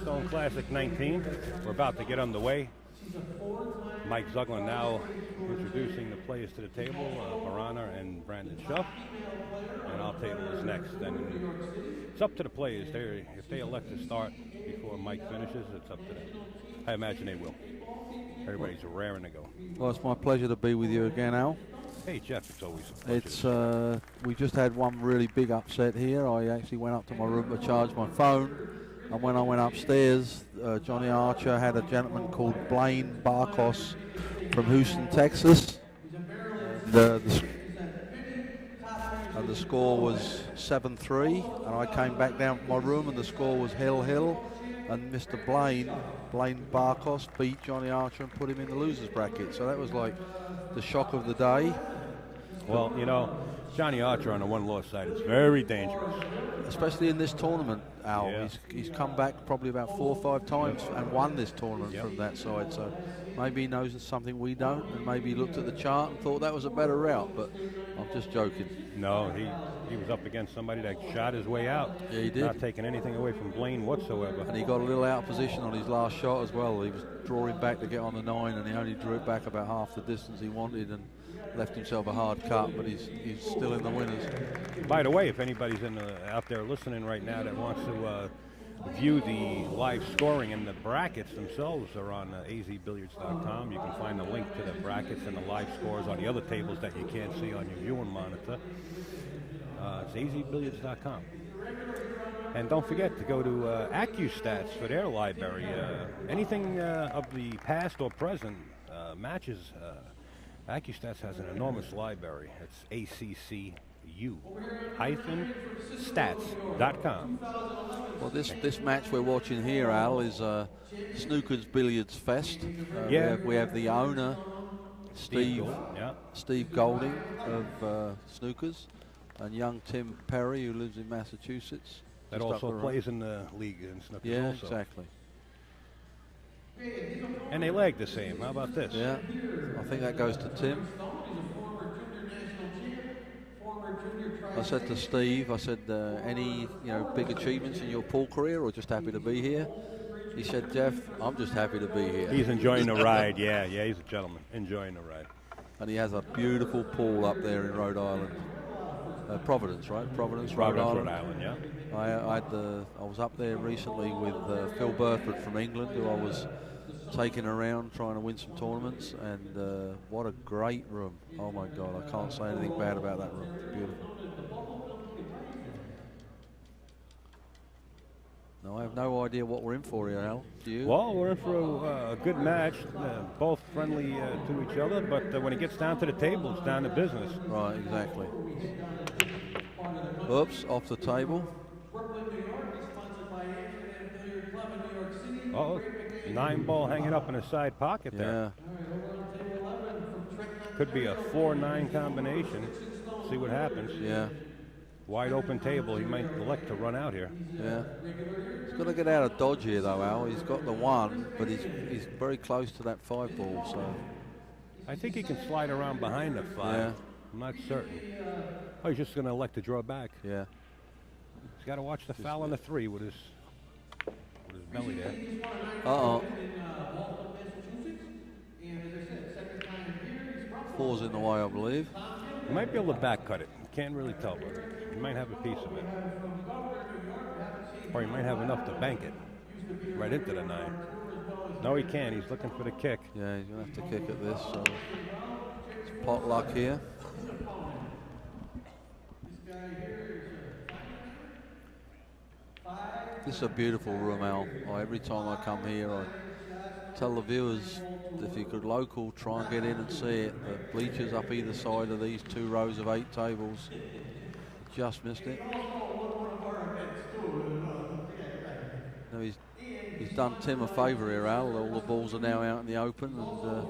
Stone Classic 19. We're about to get underway. Mike Zuglin now introducing the players to the table, Verona and Brandon Schuff. And our table is next. And it's up to the players. If they elect to start before Mike finishes, it's up to them. I imagine they will. Everybody's raring to go. Well, it's my pleasure to be with you again, Al. Hey, Jeff, it's always a pleasure. We just had one really big upset here. I actually went up to my room to charge my phone. And when I went upstairs, Johnny Archer had a gentleman called Blaine Barkos from Houston, Texas. And the score was 7-3. And I came back down to my room and the score was Hill. And Mr. Blaine Barkos beat Johnny Archer and put him in the losers bracket. So that was like the shock of the day. Well, you know, Johnny Archer on the one-loss side is very dangerous. Especially in this tournament, Al. Yeah. He's come back probably about 4 or 5 times and won this tournament from that side. So maybe he knows something we don't, and maybe he looked at the chart and thought that was a better route, but I'm just joking. No, he was up against somebody that shot his way out. Yeah, he did. Not taking anything away from Blaine whatsoever. And he got a little out of position on his last shot as well. He was drawing back to get on the 9, and he only drew it back about half the distance he wanted and left himself a hard cut, but he's still in the winners. By the way, if anybody's out there listening right now that wants to view the live scoring, and the brackets themselves are on azbilliards.com. You can find the link to the brackets and the live scores on the other tables that you can't see on your viewing monitor. It's azbilliards.com. And don't forget to go to AccuStats for their library. Anything of the past or present matches, AccuStats has an enormous library. It's accu-stats.com. Well, this match we're watching here, Al, is Snooker's Billiards Fest. We have the owner, Steve Goulding of Snookers, and young Tim Perry, who lives in Massachusetts. That also plays in the league in Snookers. Yeah, also. Exactly. And they lag the same. How about this? Yeah, I think that goes to Tim. I said to Steve, any big achievements in your pool career, or just happy to be here? He said, Jeff, I'm just happy to be here. He's enjoying the ride. Yeah, he's a gentleman, enjoying the ride. And he has a beautiful pool up there in Rhode Island. Providence, right? Providence, Rhode Island. Yeah. I was up there recently with Phil Burford from England, who I was taking around trying to win some tournaments, and what a great room. Oh my God, I can't say anything bad about that room. Beautiful. No, I have no idea what we're in for here, Al. Do you? Well, we're in for a good match, both friendly to each other, but when it gets down to the table, it's down to business. Right, exactly. Oops, off the table. Oh, 9-ball hanging up in a side pocket there. Could be a 4-9 combination. See what happens. Yeah. Wide open table. He might elect to run out here. Yeah. He's got to get out of dodge here, though, Al. He's got the 1, but he's very close to that 5-ball. So I think he can slide around behind the 5. Yeah. I'm not certain. Oh, he's just going to elect to draw back. Yeah. He's got to watch the foul on the 3 with his belly there. Uh-oh. 4's in the way, I believe. He might be able to back cut it. You can't really tell, but he might have a piece of it. Or he might have enough to bank it right into the 9. No, he can't. He's looking for the kick. Yeah, he's going to have to kick at this. So it's pot luck here. This is a beautiful room, Al. Every time I come here, I tell the viewers, if you could local, try and get in and see it. The bleachers up either side of these 2 rows of 8 tables. Just missed it. No, he's done Tim a favour here, Al. All the balls are now out in the open, and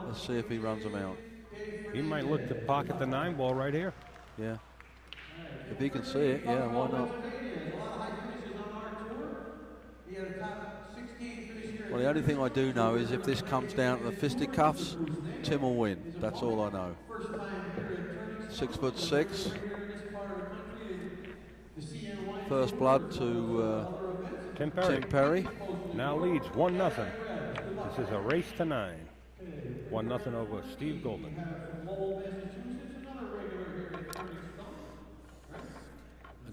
let's see if he runs them out. He might look to pocket the 9-ball right here. Yeah. If he can see it, yeah, why not? Well, the only thing I do know is if this comes down to the fisticuffs, Tim will win. That's all I know. 6'6". First blood to Tim Perry. Tim Perry. Now leads 1-0. This is a race to 9. 1-0 over Steve Goulding.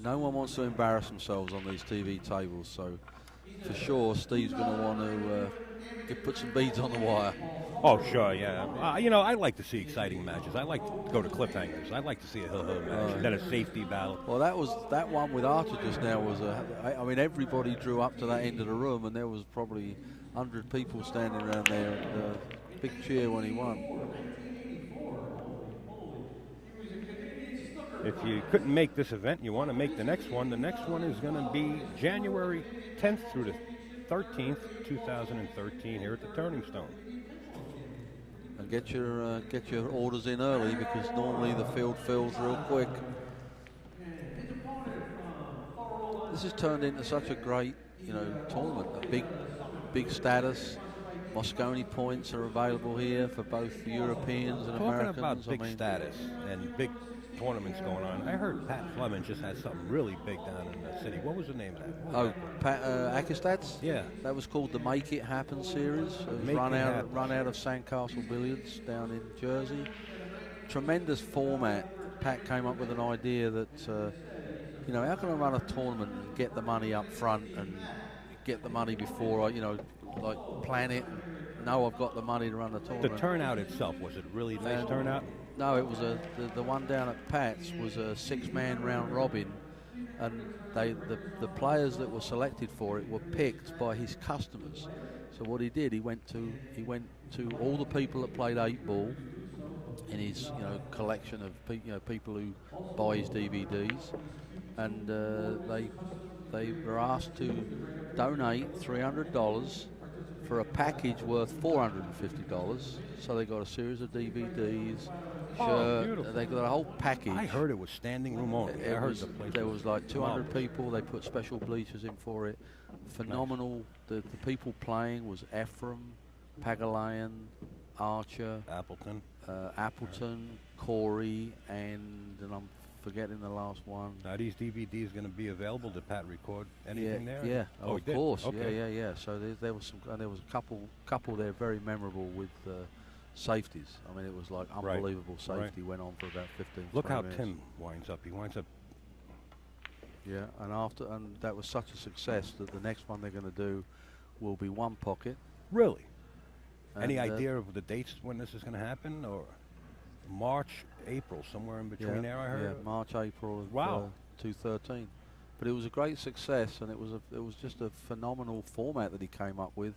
No one wants to embarrass themselves on these TV tables, so for sure Steve's going to want to put some beads on the wire. Oh, sure, yeah. You know, I like to see exciting matches. I like to go to cliffhangers. I like to see a match, and then a safety battle. Well, that one with Archer just now was I mean, everybody drew up to that end of the room, and there was probably 100 people standing around there, and big cheer when he won. If you couldn't make this event, you want to make the next one. The next one is going to be January 10th through the 13th, 2013, here at the Turning Stone. And get your orders in early, because normally the field fills real quick. This has turned into such a great, tournament. A big status. Moscone points are available here for both Europeans and Americans. Talking about big status and big tournaments going on. I heard Pat Fleming just had something really big down in the city. What was the name of that? Oh, Pat Ackerstad's? Yeah. That was called the Make It Happen series. It was run out of Sandcastle Billiards down in Jersey. Tremendous format. Pat came up with an idea that, how can I run a tournament and get the money up front and get the money before I, like plan it and know I've got the money to run the tournament. The turnout itself, was it really nice turnout? No, it was the one down at Pat's was a 6-man round robin, and the players that were selected for it were picked by his customers. So what he did, he went to all the people that played 8-ball in his collection of people who buy his DVDs, and they were asked to donate $300 for a package worth $450. So they got a series of DVDs, shirt, they got a whole package. I heard it was standing room only. There was like 200 people. They put special bleachers in for it. Phenomenal. Nice. The people playing was Ephraim, Pagalayan, Archer, Appleton, Corey, and I'm forgetting the last one. Are these DVDs going to be available? Did Pat record anything there? Yeah, of course. Okay. Yeah. So there was a couple there very memorable with safeties. I mean, it was like unbelievable safety. Went on for about 15. Look how minutes. Tim winds up. He winds up. Yeah, and that was such a success that the next one they're going to do will be one pocket. Really? Any idea of the dates when this is going to happen, or March, April, somewhere in between there? I heard. Yeah, March, April of 2013. But it was a great success, and it was just a phenomenal format that he came up with.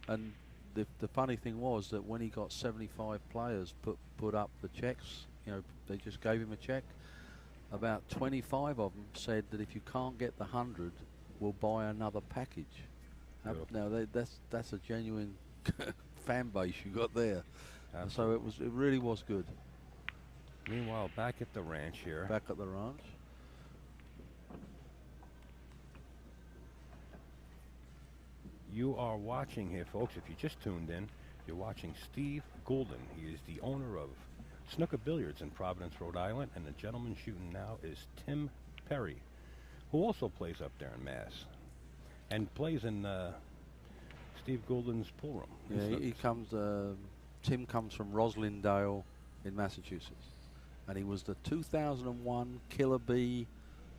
And the funny thing was that when he got 75 players put up the checks, they just gave him a check. About 25 of them said that if you can't get the 100, we'll buy another package. Now that's a genuine fan base you got there. Absolutely. So it really was good. Meanwhile, back at the ranch here. Back at the ranch. You are watching here, folks. If you just tuned in, you're watching Steve Goulding. He is the owner of Snooker Billiards in Providence, Rhode Island, and the gentleman shooting now is Tim Perry, who also plays up there in Mass, and plays in Steve Goulding's pool room. Yeah, he comes. Tim comes from Roslindale in Massachusetts, and he was the 2001 Killer Bee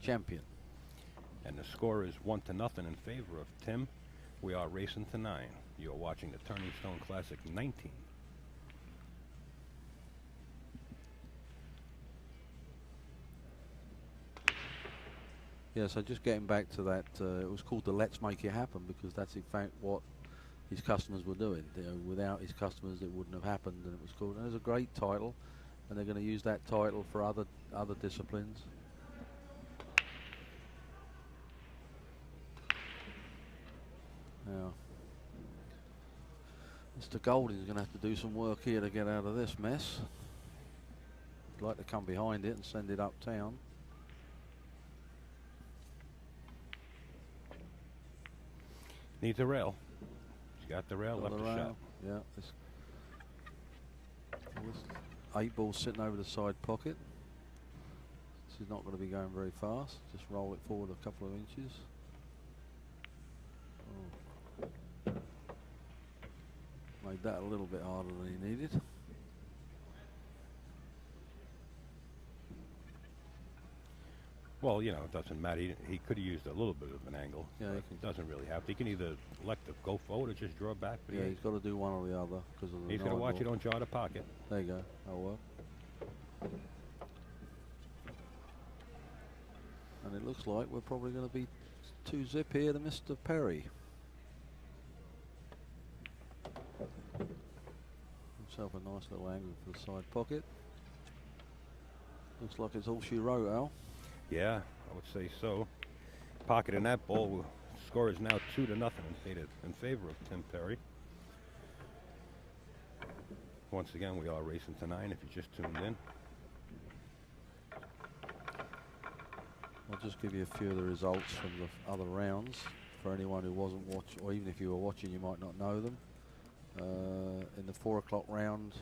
champion. And the score is 1-0 in favor of Tim. We are racing to 9. You are watching the Turning Stone Classic 19. Yeah, so just getting back to that, it was called the Let's Make It Happen, because that's in fact what his customers were doing. Without his customers, it wouldn't have happened, and it was called. And it was a great title, and they're going to use that title for other disciplines. Now, Mr. Goulding's going to have to do some work here to get out of this mess. I'd like to come behind it and send it uptown. Needs a rail. He's got the rail, left the shot. Yeah. This 8-ball sitting over the side pocket. This is not going to be going very fast. Just roll it forward a couple of inches. Did that a little bit harder than he needed. Well, you know, it doesn't matter. He could have used a little bit of an angle. Yeah, he doesn't really have to. He can either elect to go forward or just draw back. But yeah, he's got to do one or the other because of the. He's got to watch you don't jar the pocket. There you go. That'll work. And it looks like we're probably going to be 2-zip here to Mr. Perry. Himself a nice little angle for the side pocket. Looks like it's all she wrote, Al. Yeah, I would say so. Pocket in that ball. Score is now 2-0 in favor of Tim Perry. Once again, we are racing to 9 if you just tuned in. I'll just give you a few of the results from the other rounds for anyone who wasn't watching, or even if you were watching, you might not know them. In the 4 o'clock round,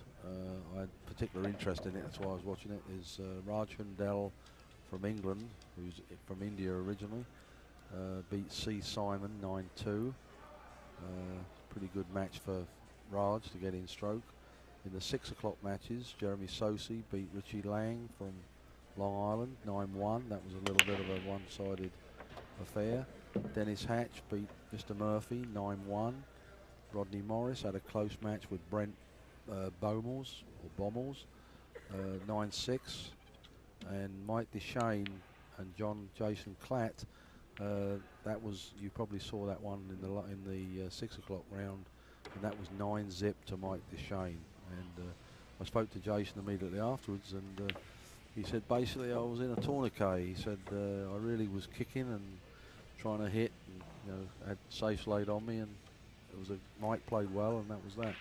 I had particular interest in it, that's why I was watching it, is Raj Hundell from England, who's from India originally, beat C. Simon 9-2. Pretty good match for Raj to get in stroke. In the 6 o'clock matches, Jeremy Sosi beat Richie Lang from Long Island 9-1. That was a little bit of a one-sided affair. Dennis Hatch beat Mr. Murphy 9-1. Rodney Morris had a close match with Brent Bommels 9-6. And Mike DeShane and Jason Klatt. That was, you probably saw that one in the 6 o'clock round, and that was 9-zip to Mike DeShane. And I spoke to Jason immediately afterwards, and he said basically I was in a tourniquet. He said I really was kicking and trying to hit, and you know, had safes laid on me, and it was Mike played well, and that was that.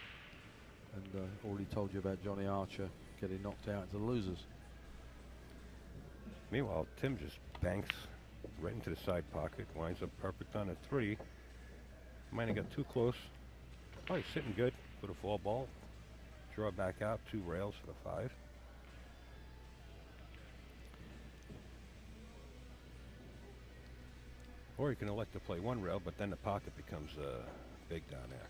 And already told you about Johnny Archer getting knocked out into the losers. Meanwhile, Tim just banks right into the side pocket, winds up perfect on a 3. Might have got too close. Oh, he's sitting good for the 4 ball. Draw back out, 2 rails for the 5. Or you can elect to play 1 rail, but then the pocket becomes big down there.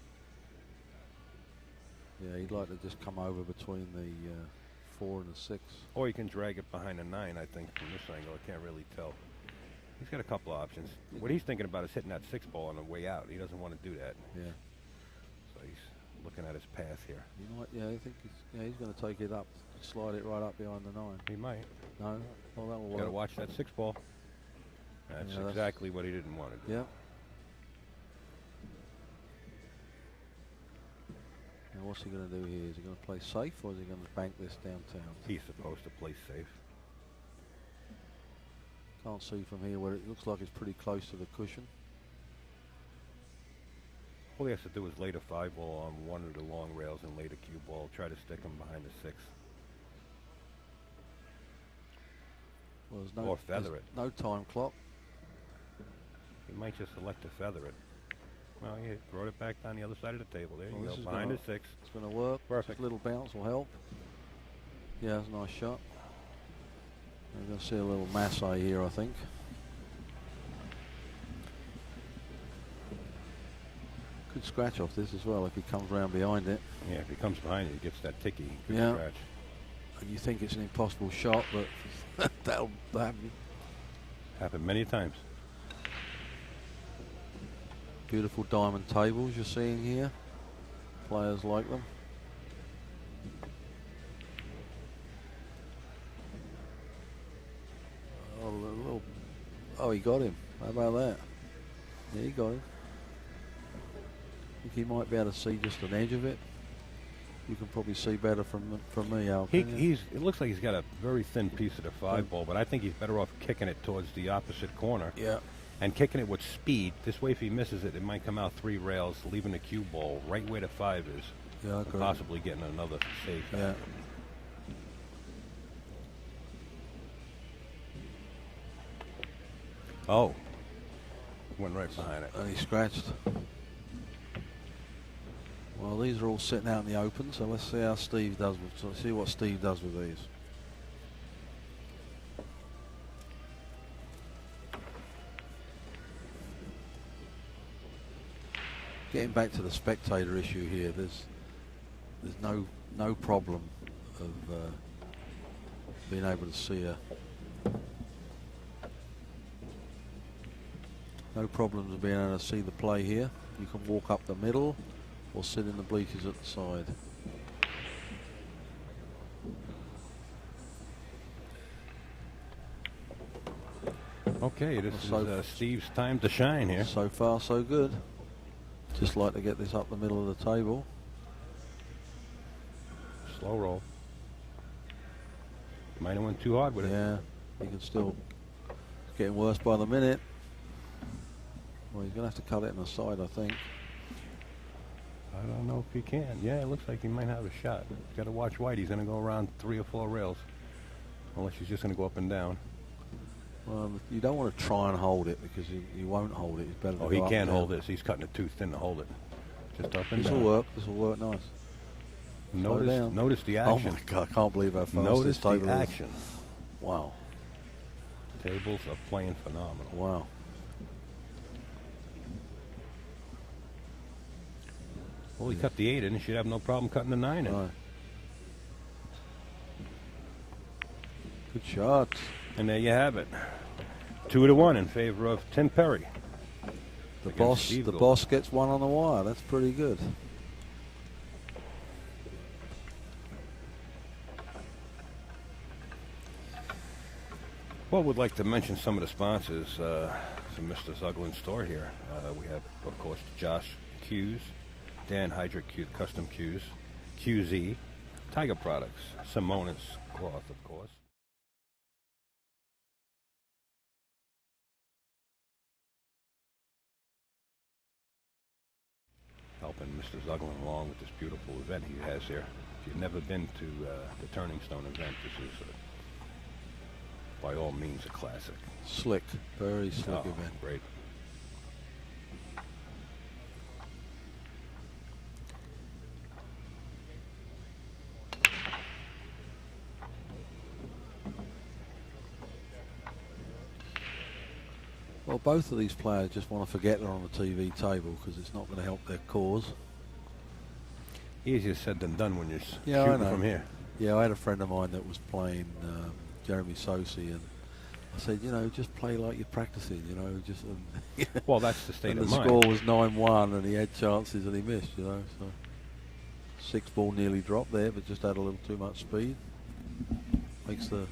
Yeah, he'd like to just come over between the 4 and the 6. Or you can drag it behind the 9, I think, from this angle. I can't really tell. He's got a couple of options. What he's thinking about is hitting that 6 ball on the way out. He doesn't want to do that. Yeah. So he's looking at his path here. He might, yeah, I think he's going to take it up, slide it right up behind the 9. He might. No? Well, that will work. Got to watch that 6 ball. That's exactly what he didn't want to do. Yeah. Now what's he going to do here? Is he going to play safe, or is he going to bank this downtown? He's supposed to play safe. Can't see from here where it looks like it's pretty close to the cushion. All he has to do is lay the 5 ball on one of the long rails and lay the cue ball. Try to stick him behind the 6. Well, there's no, or feather it. No time clock. He might just elect to feather it. Well, he brought it back down the other side of the table. There you go, behind the 6. It's going to work. Perfect. Just a little bounce will help. Yeah, that's a nice shot. We're going to see a little Massey here, I think. Could scratch off this as well if he comes round behind it. Yeah, if he comes behind it, he gets that ticky. Good yeah. Scratch. And you think it's an impossible shot, but that'll happen. Happened many times. Beautiful diamond tables you're seeing here. Players like them. Oh, he got him. How about that? Yeah, he got him. I think he might be able to see just an edge of it. You can probably see better from me, Al. It looks like he's got a very thin piece of the 5 ball, but I think he's better off kicking it towards the opposite corner. Yeah. And kicking it with speed. This way, if he misses it, it might come out 3 rails, leaving the cue ball right where the 5 is. Yeah, I agree. Possibly getting another save. Yeah. Oh. Went right behind it. And he scratched. Well, these are all sitting out in the open, so let's see how Steve does with. See what Steve does with these. Getting back to the spectator issue here, there's there's no problem of being able to see her. No problems of being able to see the play here. You can walk up the middle or sit in the bleachers at the side. Okay, this is Steve's time to shine here. So far, so good. Just like to get this up the middle of the table. Slow roll. Might have went too hard with it. Yeah, you can still. It's getting worse by the minute. Well, he's going to have to cut it in the side, I think. I don't know if he can. Yeah, it looks like he might have a shot. He's got to watch White. He's going to go around 3 or 4 rails. Unless he's just going to go up and down. Well, you don't want to try and hold it because you won't hold it. It's better to Oh, go he up can't and hold this. He's cutting it too thin to hold it. Just up and down. down. This will work nice. Notice the action. Oh my God, I can't believe how fast Notice this table the is. action. Wow. Tables are playing phenomenal. Wow. Well, he cut the 8 in. He should have no problem cutting the 9 in. Right. Good shots. And there you have it. 2-1 in favor of Tim Perry. The boss gets one on the wire. That's pretty good. Well, we'd like to mention some of the sponsors from Mr. Zugglin's store here. We have, of course, Josh Q's, Dan Hydrick Custom Q's, QZ, Tiger Products, Simonis Cloth, of course. Helping Mr. Zuglin along with this beautiful event he has here. If you've never been to the Turning Stone event, this is by all means a classic. Slick, very slick event. Great. Well, both of these players just want to forget they're on the TV table because it's not going to help their cause. Easier said than done when you're shooting from here. Yeah, I had a friend of mine that was playing Jeremy Sosi, and I said, just play like you're practicing, just. Well, that's the state of mind. The score was 9-1, and he had chances and he missed, So 6 ball nearly dropped there, but just had a little too much speed. Makes the.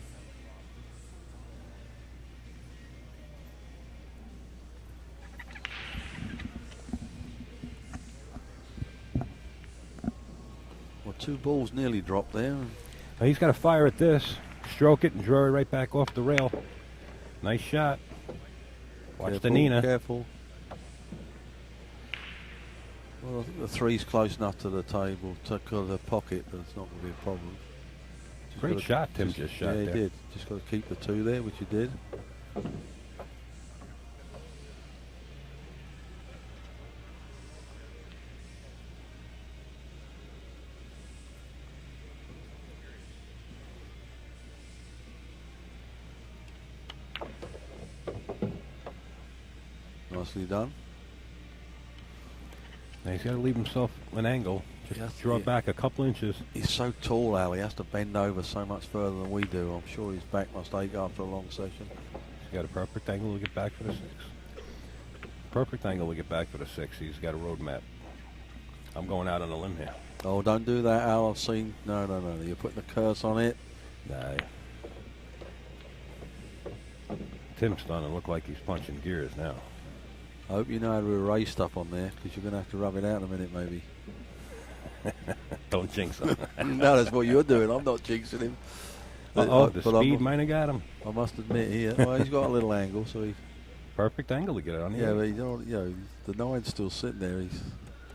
Well, 2 balls nearly dropped there. Now he's got to fire at this, stroke it, and draw it right back off the rail. Nice shot. Watch the Nina. Careful. Well, I think the 3's close enough to the table, to the pocket, but it's not going to be a problem. Great shot Tim just shot there. Yeah, he did. Just got to keep the 2 there, which he did. Nicely done. Now he's got to leave himself an angle. Just draw back a couple inches. He's so tall, Al. He has to bend over so much further than we do. I'm sure his back must ache after a long session. He's got a perfect angle to get back for the 6. Perfect angle to get back for the 6. He's got a roadmap. I'm going out on a limb here. Oh, don't do that, Al. I've seen. No. You're putting a curse on it. Nah. Tim's starting to look like he's punching gears now. I hope you know how to erase stuff on there, because you're going to have to rub it out in a minute, maybe. Don't jinx him. No, that's what you're doing. I'm not jinxing him. The speed might have got him. I must admit here. Well, he's got a little angle, so he. Perfect angle to get it on here. Yeah, but the 9's still sitting there.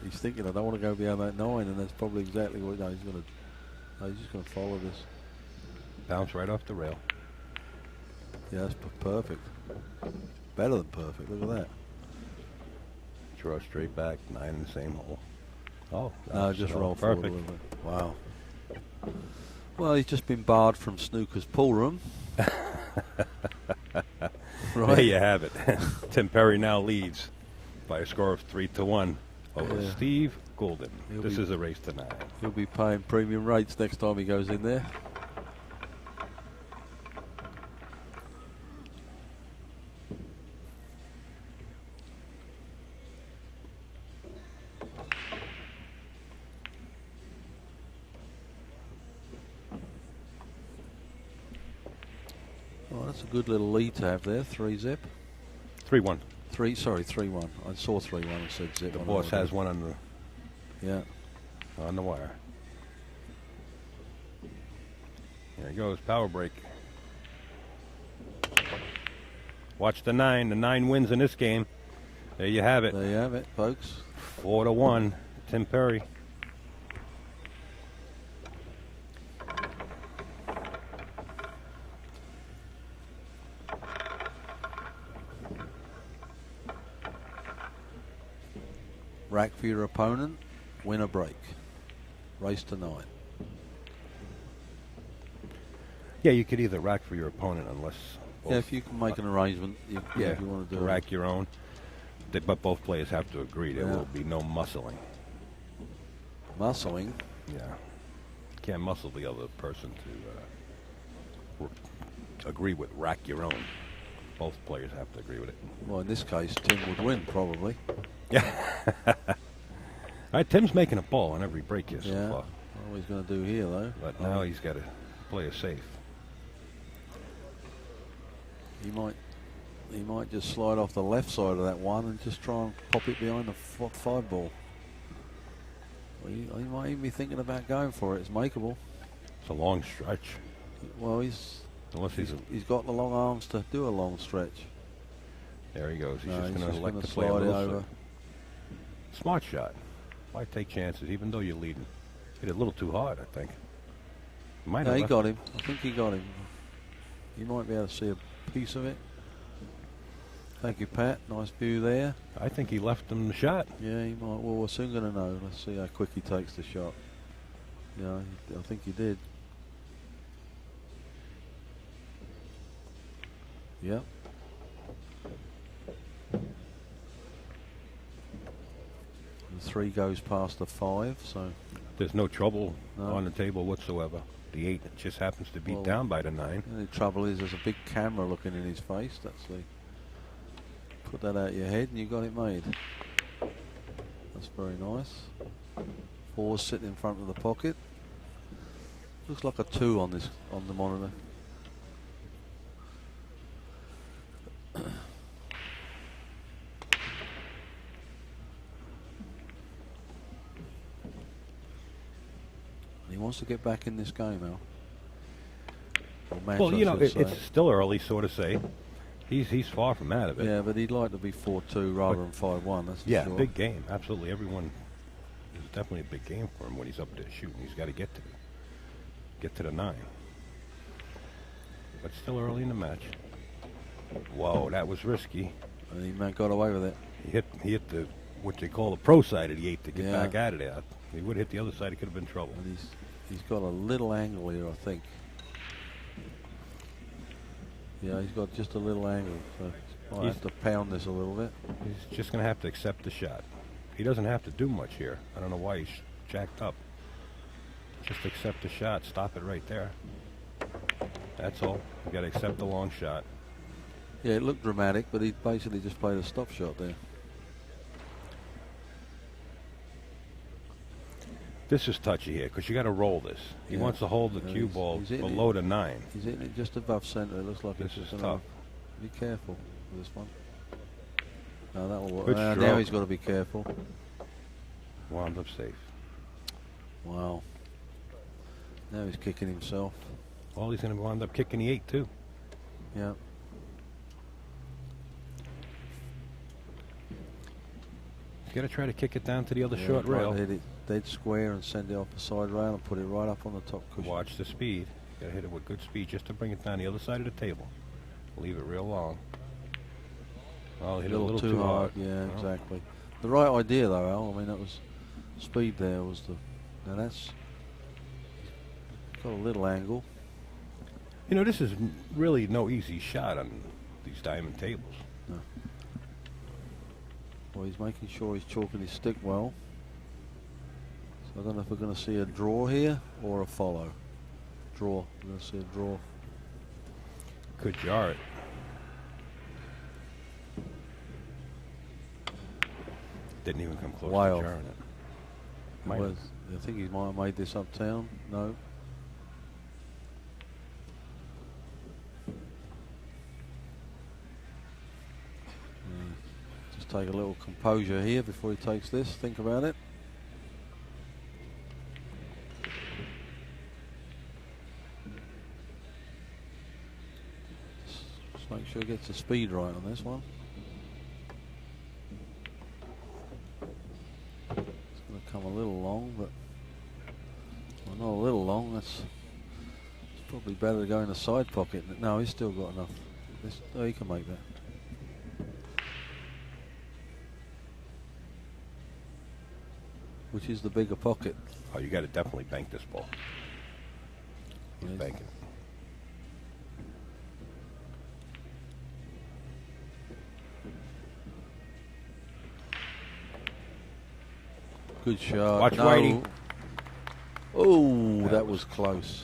He's thinking, I don't want to go beyond that 9, and that's probably exactly what he's going to. He's just going to follow this. Bounce right off the rail. Yeah, that's perfect. Better than perfect. Look at that. Draw straight back, 9 in the same hole. Oh, no, just roll forward a little bit. Wow. Well, he's just been barred from snooker's pool room. Right. There you have it. Tim Perry now leads by a score of 3-1. over Steve Goulding. This is a race to 9. He'll be paying premium rates next time he goes in there. Oh, that's a good little lead to have there. 3-zip. 3-1. 3-1. I saw 3-1 and said zip. The boss has one on the on the wire. There he goes, power break. Watch the 9. The 9 wins in this game. There you have it. There you have it, folks. 4-1. Tim Perry. Rack for your opponent, win a break. Race to 9. Yeah, you could either rack for your opponent unless... Yeah, if you can make an arrangement, if you want to do rack your own. But both players have to agree. There will be no muscling. Muscling? Yeah. Can't muscle the other person to agree with rack your own. Both players have to agree with it. Well, in this case, Tim would win, probably. Yeah. All right, Tim's making a ball on every break here so far. What he's going to do here, though. But now he's got to play it safe. He might just slide off the left side of that one and just try and pop it behind the 5 ball. He might even be thinking about going for it. It's makeable. It's a long stretch. Well, he's got the long arms to do a long stretch. There he goes. He's just going to elect to play slide it over. Smart shot. Why take chances, even though you're leading? Hit it a little too hard, I think. No, he got him. I think he got him. You might be able to see a piece of it. Thank you, Pat. Nice view there. I think he left him the shot. Yeah, he might. Well, we're soon going to know. Let's see how quick he takes the shot. Yeah, I think he did. Yep. The 3 goes past the 5, so there's no trouble on the table whatsoever. The 8 just happens to be down by the 9. The trouble is there's a big camera looking in his face. That's the put that out your head and you got it made. That's very nice. 4's sitting in front of the pocket. Looks like a 2 on the monitor. He wants to get back in this game, Al. Well, you know, it's still early, so to say. He's far from out of it. Yeah, but he'd like to be 4-2 rather than 5-1. That's for sure. Big game. Absolutely, everyone. It's definitely a big game for him when he's up there shooting. He's got to get to the 9. But still early in the match. Whoa, that was risky. And he got away with it. He hit the what they call the pro side of the 8 to get back out of there. He would hit the other side. He could have been trouble. And he's got a little angle here, I think. Yeah, he's got just a little angle. So I have to pound this a little bit. He's just going to have to accept the shot. He doesn't have to do much here. I don't know why he's jacked up. Just accept the shot. Stop it right there. That's all. You got to accept the long shot. Yeah, it looked dramatic, but he basically just played a stop shot there. This is touchy here because you got to roll this. He wants to hold the cue ball below the 9. He's hitting it just above center. It looks like this is tough. Be careful with this one. No, that will work. Now he's got to be careful. Wound up safe. Wow. Now he's kicking himself. Well, he's going to wind up kicking the 8 too. Yeah. He's got to try to kick it down to the other short rail. Hit it dead square and send it off the side rail and put it right up on the top cushion. Watch the speed. Got to hit it with good speed just to bring it down the other side of the table. Leave it real long. Oh, hit it a little too hard. Yeah, exactly. The right idea though, Al. I mean, that was speed there was the. Now that's got a little angle. You know, this is really no easy shot on these diamond tables. No. Well, he's making sure he's chalking his stick well. So I don't know if we're going to see a draw here or a follow. Draw. We're going to see a draw. Could jar it. Didn't even come close to jarring it. I think he might have made this uptown. No. Just take a little composure here before he takes this. Think about it. Just make sure he gets the speed right on this one. Come a little long, but well, not a little long. It's probably better to go in the side pocket. No, he's still got enough. Oh, he can make that. Which is the bigger pocket? Oh, you got to definitely bank this ball. He's banking. Good shot. Watch Whitey. Oh, that was close.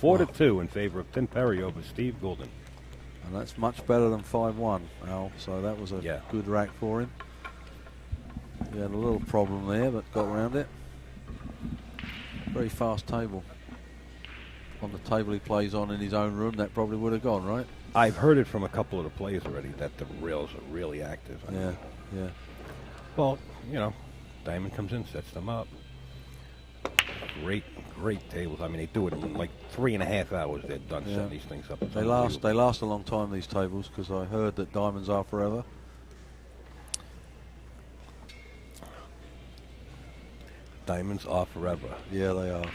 4-2 in favor of Tim Perry over Steve Goulding. And that's much better than 5-1, Al. So that was a good rack for him. He had a little problem there, but got around it. Very fast table. On the table he plays on in his own room, that probably would have gone, right? I've heard it from a couple of the players already that the rails are really active. Yeah. Well, you know, Diamond comes in, sets them up. Great tables. I mean, they do it in like 3.5 hours. They're done setting these things up. They last a long time, these tables, because I heard that diamonds are forever. Diamonds are forever. Yeah, they are.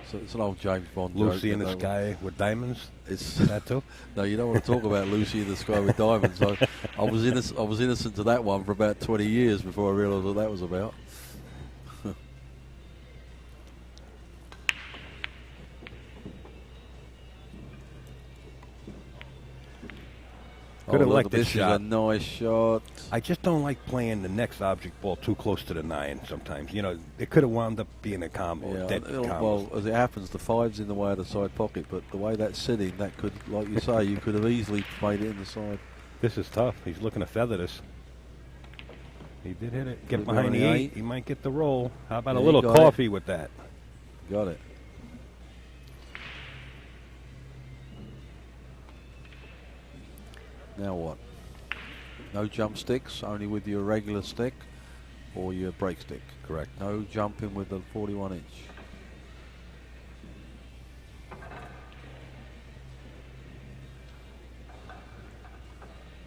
So it's an old James Bond Lucy joke, in the Sky with diamonds. It's that too. No, you don't want to talk about Lucy in the Sky with diamonds. I was innocent to that one for about 20 years before I realised what that was about. Could have liked this shot. This is a nice shot. I just don't like playing the next object ball too close to the 9 sometimes. You know, it could have wound up being a combo. Well, as it happens, the 5's in the way of the side pocket, but the way that's sitting, that could, like you say, you could have easily played it in the side. This is tough. He's looking to feather this. He did hit it. Get behind the 8. He might get the roll. How about a little coffee with that? Got it. Now what? No jump sticks, only with your regular stick or your break stick. Correct. No jumping with the 41-inch.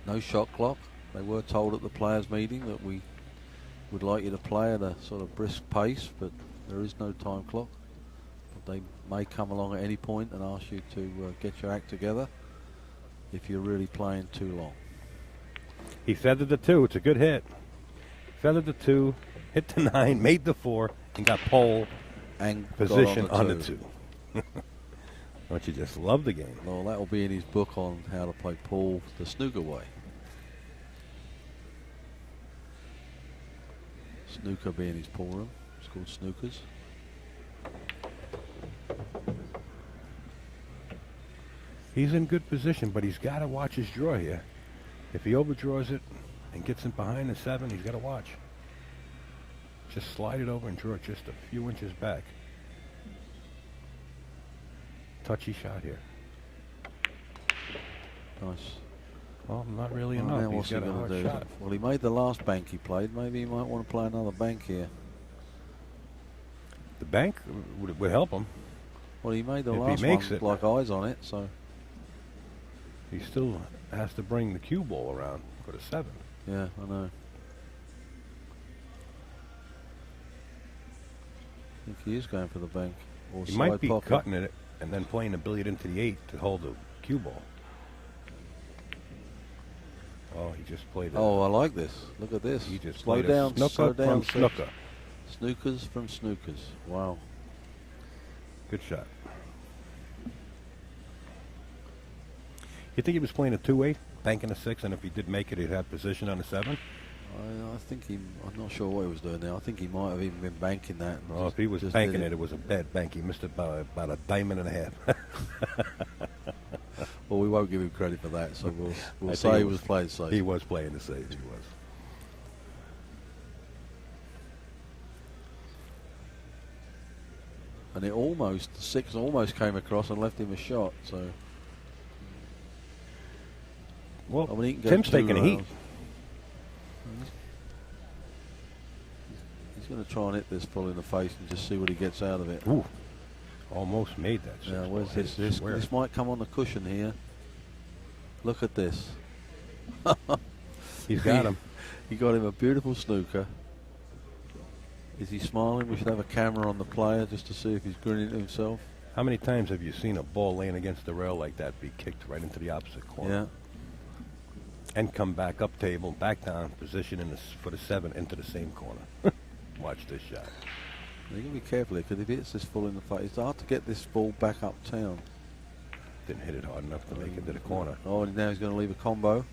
No shot clock. They were told at the players' meeting that we would like you to play at a sort of brisk pace, but there is no time clock. But they may come along at any point and ask you to get your act together if you're really playing too long. He feathered the 2. It's a good hit. Feathered the 2, hit the 9, made the 4, and got pole and position on the 2. Don't you just love the game? Well, that will be in his book on how to play pool the snooker way. Snooker being his pool room. It's called Snookers. He's in good position, but he's got to watch his draw here. If he overdraws it and gets in behind the 7, he's got to watch. Just slide it over and draw it just a few inches back. Touchy shot here. Nice. Well, not really enough. What's he going to do? Shot. Well, he made the last bank he played. Maybe he might want to play another bank here. The bank would help him. Well, he made the last one like eyes on it, so... He still has to bring the cue ball around for the 7. Yeah, I know. I think he is going for the bank. Or he might be cutting it and then playing the billiard into the 8 to hold the cue ball. Oh, he just played it. Oh, I like this. Look at this. He just slow down, slow down. From snooker. Snookers from Snookers. Wow. Good shot. You think he was playing a 2-8 banking a 6, and if he did make it, he'd have position on the 7? I think I'm not sure what he was doing there. I think he might have even been banking that. Well, if he was banking it was a bad bank. He missed it by about a diamond and a half. Well, we won't give him credit for that, so we'll say he was playing safe. He was playing the safe, he was. And the 6 almost came across and left him a shot, so... Well, Tim's taking a heat. He's going to try and hit this full in the face and just see what he gets out of it. Ooh, almost made that. Yeah, where's this? This might come on the cushion here. Look at this. He's got him. He got him a beautiful snooker. Is he smiling? We should have a camera on the player just to see if he's grinning to himself. How many times have you seen a ball laying against the rail like that be kicked right into the opposite corner? Yeah. And come back up table, back down, position for the 7 into the same corner. Watch this shot. You got to be careful here, because if he hits this full in the face, it's hard to get this ball back uptown. Didn't hit it hard enough to make it to the corner. Oh, and now he's going to leave a combo.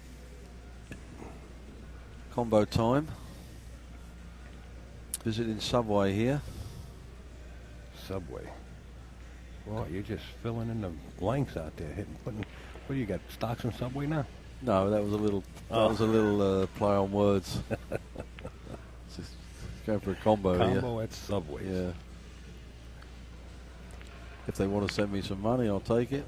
Combo time. Visiting Subway here. Subway. Well, you're just filling in the blanks out there, putting. What do you got? Stocks in Subway now? No, that was a little. That was a little play on words. Just going for a combo here. Combo at Subway. Yeah. If they want to send me some money, I'll take it.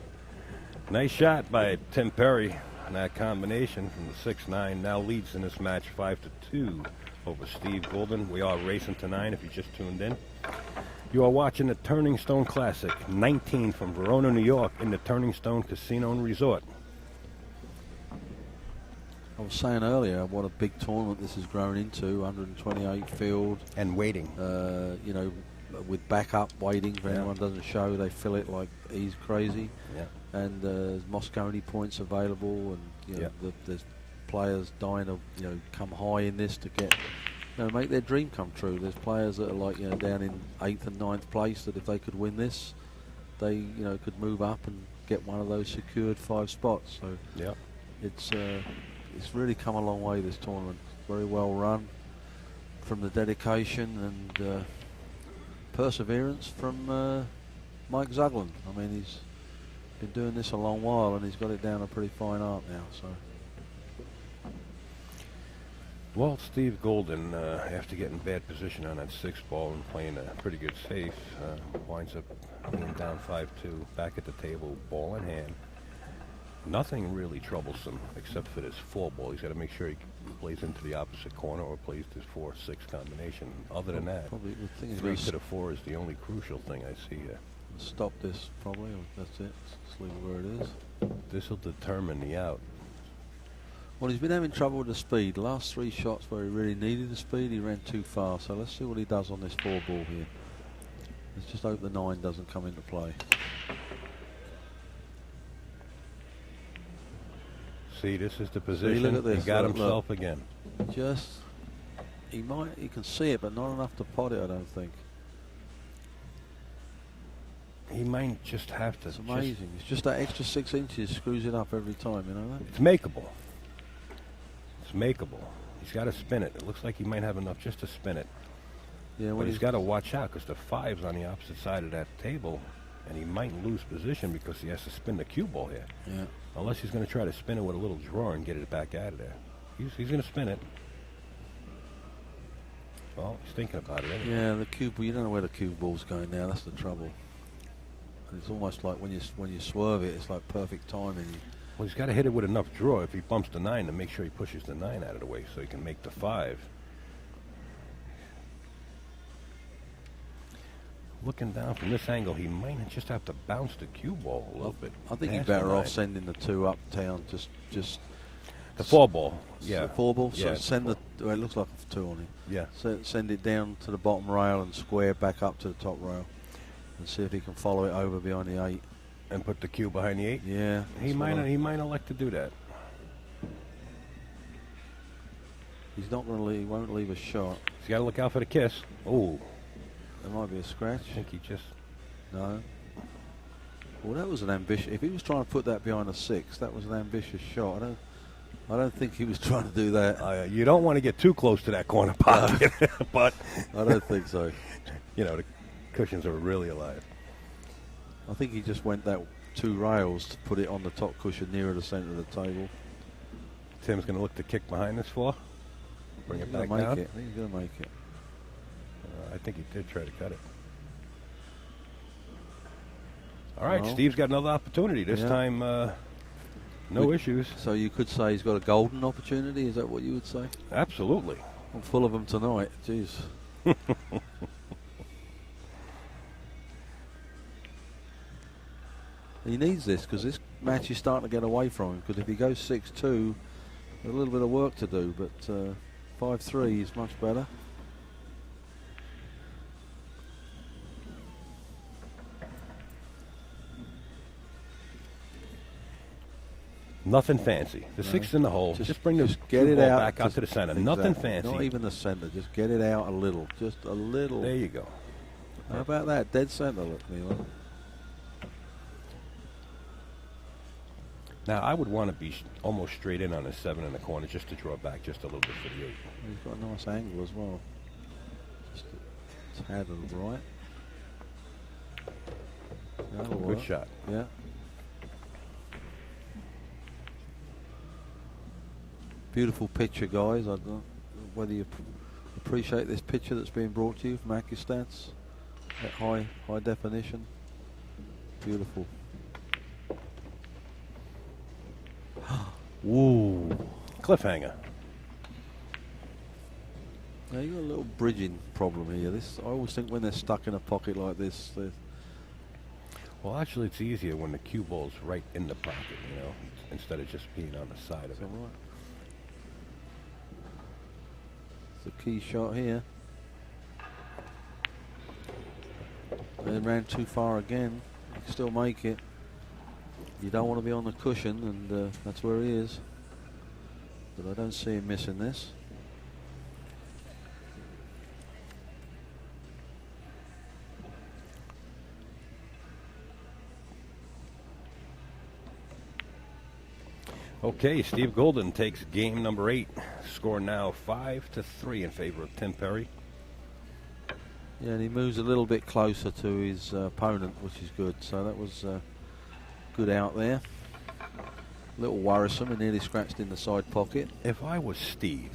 Nice shot by Tim Perry. And that combination from the 6-9 now leads in this match 5-2 over Steve Goulding. We are racing to 9 if you just tuned in. You are watching the Turning Stone Classic 19 from Verona, New York in the Turning Stone Casino and Resort. I was saying earlier what a big tournament this has grown into, 128 field. And waiting. You know, with backup waiting for anyone doesn't show, they fill it like he's crazy. Yeah. And there's Moscone points available, and you know, there's players dying to come high in this to get make their dream come true. There's players that are like down in 8th and 9th place that if they could win this, they could move up and get one of those secured 5 spots. So yeah, it's really come a long way, this tournament. Very well run from the dedication and perseverance from Mike Zuglin. I mean, he's been doing this a long while and he's got it down a pretty fine art now. So, well, Steve Goulding, after getting bad position on that 6th ball and playing a pretty good safe, winds up being down 5-2, back at the table, ball in hand. Nothing really troublesome except for this 4 ball. He's got to make sure he plays into the opposite corner or plays this 4-6 combination. Other than that, probably the thing is 3 to the 4 is the only crucial thing I see here. Stop this probably, or that's it. Just leave it where it is. This will determine the out. Well, he's been having trouble with the speed. The last 3 shots where he really needed the speed, he ran too far. So let's see what he does on this 4 ball here. Let's just hope the 9 doesn't come into play. See, this is the position. See, look at this. He got himself again. He can see it, but not enough to pot it, I don't think. He might just have to. It's amazing. It's just that extra 6 inches screws it up every time, you know that? It's makeable. It's makeable. He's got to spin it. It looks like he might have enough just to spin it. Yeah, but he's got to watch out because the 5's on the opposite side of that table, and he might lose position because he has to spin the cue ball here. Yeah. Unless he's going to try to spin it with a little drawer and get it back out of there. He's going to spin it. Well, he's thinking about it anyway. Yeah, the cue ball. You don't know where the cue ball's going now. That's the trouble. It's almost like when you swerve it, it's like perfect timing. Well, he's got to hit it with enough draw if he bumps the 9 to make sure he pushes the 9 out of the way so he can make the 5. Looking down from this angle, he might just have to bounce the cue ball a little bit. I think he's better off sending the 2 uptown. Just the 4 ball. Yeah. The 4 ball. Yeah, so send it looks like a 2 on him. Yeah. So send it down to the bottom rail and square back up to the top rail. And see if he can follow it over behind the 8. And put the cue behind the 8? Yeah. He might elect to do that. He's not going to leave. He won't leave a shot. He's got to look out for the kiss. Oh. There might be a scratch. I think he just... No. Well, that was an ambitious... If he was trying to put that behind a 6, that was an ambitious shot. I don't think he was trying to do that. You don't want to get too close to that corner pocket, but I don't think so. You know, the cushions are really alive. I think he just went that 2 rails to put it on the top cushion nearer the center of the table. Tim's going to look to kick behind this floor. Bring it back down. I think he's going to make it. I think he did try to cut it. All right, Steve's got another opportunity. This time, no issues. So you could say he's got a golden opportunity. Is that what you would say? Absolutely. I'm full of them tonight. Jeez. He needs this because this match is starting to get away from him. Because if he goes 6-2, a little bit of work to do. But 5-3 is much better. Nothing fancy. The 6 in the hole. Just bring the get it ball out back out to the center. Exactly. Nothing fancy. Not even the center. Just get it out a little. Just a little. There you go. How about that? Dead center, look, Milo. Now, I would want to be almost straight in on a 7 in the corner just to draw back just a little bit for the 8. He's got a nice angle as well. Just a tad of the right. That'll Good work. shot. Yeah. Beautiful picture, guys. I don't know whether you appreciate this picture that's being brought to you from AccuStats at high definition. Beautiful. Ooh, cliffhanger. Now you got a little bridging problem here. I always think when they're stuck in a pocket like this. Well, actually, it's easier when the cue ball's right in the pocket, you know, instead of just being on the side of it. Right. It's a key shot here. They ran too far again. You can still make it. You don't want to be on the cushion, and that's where he is. But I don't see him missing this. Okay, Steve Goulding takes game number 8. Score now 5-3 in favor of Tim Perry. Yeah, and he moves a little bit closer to his opponent, which is good. So that was good out there. A little worrisome, and nearly scratched in the side pocket. If I was Steve,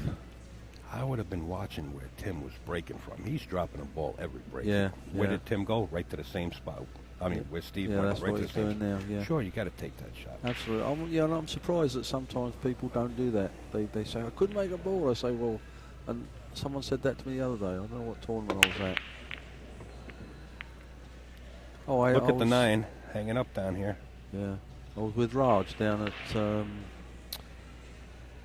I would have been watching where Tim was breaking from. He's dropping a ball every break. Yeah. Where did Tim go? Right to the same spot. I mean, where Steve went that's right what to he's the same doing now. Yeah. Sure, you got to take that shot. Absolutely. I'm surprised that sometimes people don't do that. They say, I couldn't make a ball. I say, well, and someone said that to me the other day. I don't know what tournament I was at. Look at the 9 hanging up down here. Yeah. I was with Raj down at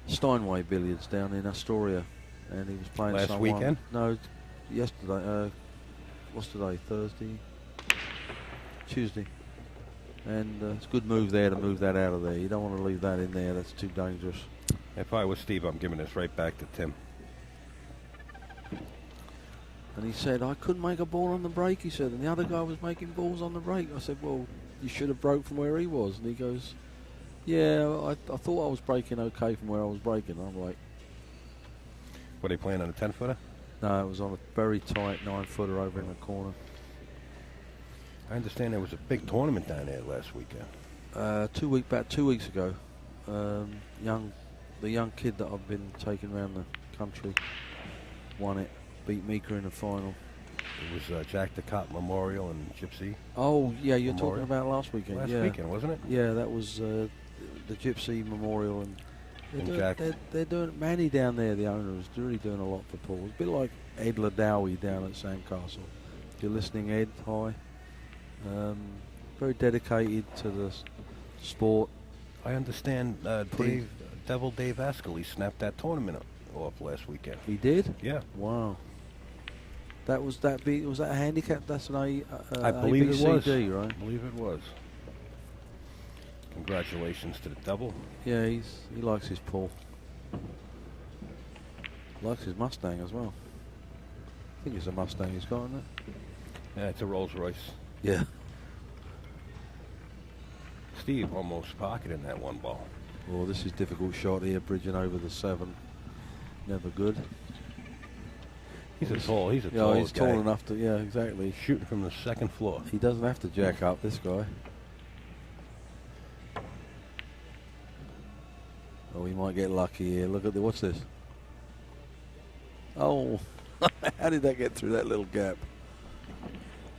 Steinway Billiards down in Astoria, and he was playing last weekend? No, yesterday. What's today? Thursday? Tuesday. And it's a good move there to move that out of there. You don't want to leave that in there. That's too dangerous. If I was Steve, I'm giving this right back to Tim. And he said, I couldn't make a ball on the break, he said, and the other guy was making balls on the break. I said, well, you should have broke from where he was. And he goes, yeah, I thought I was breaking okay from where I was breaking. I'm like... Were they playing on a 10-footer? No, it was on a very tight 9-footer over in the corner. I understand there was a big tournament down there last weekend. About 2 weeks ago. The young kid that I've been taking around the country won it. Beat Mika in the final. It was Jack DeCott Memorial and Gypsy. Oh, yeah, you're Memorial. talking about last weekend. Last weekend, wasn't it? Yeah, that was the Gypsy Memorial. And they're doing, Manny down there, the owner, is really doing a lot for Paul. It's a bit like Ed Ladawi down at Sandcastle. If you're listening, Ed, hi. Very dedicated to the sport. I understand Devil Dave Ascoli snapped that tournament off last weekend. He did? Yeah. Wow. Was that a handicap? That's an I believe it was. Right? I believe it was. Congratulations to the Devil. Yeah, he likes his Paul. Likes his Mustang as well. I think it's a Mustang he's got, isn't it? Yeah, it's a Rolls Royce. Yeah. Steve almost pocketed that one ball. Oh, this is difficult shot here, bridging over the 7. Never good. He's a tall guy. He's tall enough to, yeah, exactly. Shooting from the 2nd floor. He doesn't have to jack up, this guy. Oh, he might get lucky here. Look at what's this? Oh, how did that get through that little gap?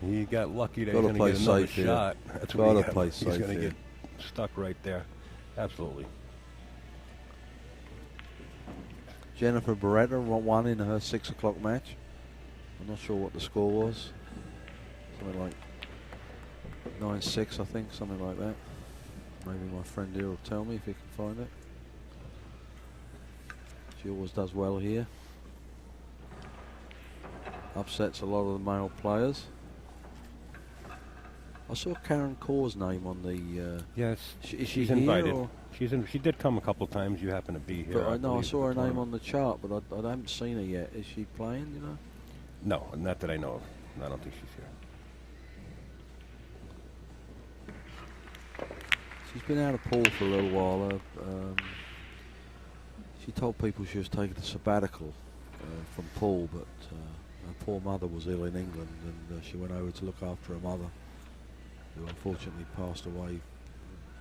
He got lucky that he's going to get another shot. That's what he's going to get stuck right there. Absolutely. Jennifer Beretta won in her 6 o'clock match. I'm not sure what the score was. Something like 9-6, I think, something like that. Maybe my friend here will tell me if he can find it. She always does well here. Upsets a lot of the male players. I saw Karen Kaur's name on the. Yes, she's invited. She did come a couple times. You happen to be here. But I saw her name on the chart, but I haven't seen her yet. Is she playing? You know? No, not that I know of. I don't think she's here. She's been out of pool for a little while. She told people she was taking a sabbatical from pool, but her poor mother was ill in England, and she went over to look after her mother, who unfortunately passed away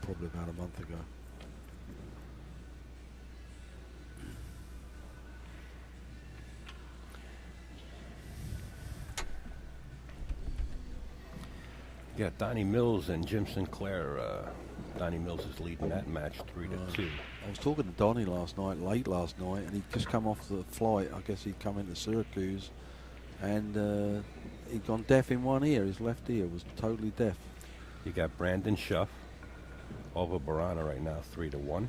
probably about a month ago. Yeah, Donnie Mills and Jim Sinclair. Donnie Mills is leading that match 3-2. I was talking to Donnie late last night, and he'd just come off the flight. I guess he'd come into Syracuse, and he'd gone deaf in one ear. His left ear was totally deaf. You got Brandon Schuff over Verona right now, 3-1.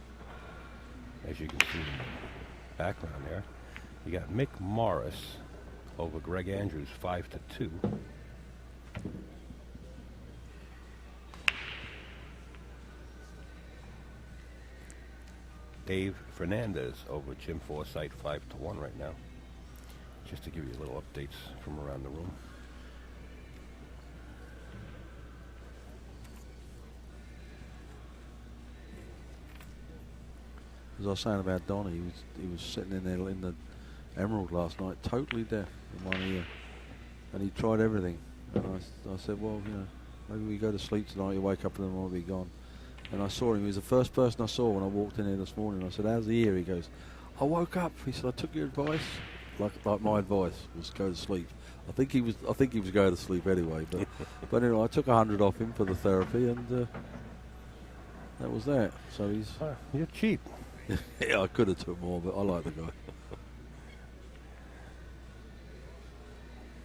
As you can see in the background there. You got Mick Morris over Greg Andrews, 5-2. Dave Fernandez over Jim Forsythe, 5-1 right now. Just to give you little updates from around the room. As I was saying about Donnie, he was sitting in there in the Emerald last night, totally deaf in one ear, and he tried everything. And I said, well, you know, maybe we go to sleep tonight. You wake up and then I'll be gone. And I saw him. He was the first person I saw when I walked in here this morning. I said, how's the ear? He goes, I woke up. He said, I took your advice. Like my advice was go to sleep. I think he was going to sleep anyway. But anyway, I took 100 off him for the therapy, and that was that. So he's you're cheap. yeah, I could have took more, but I like the guy.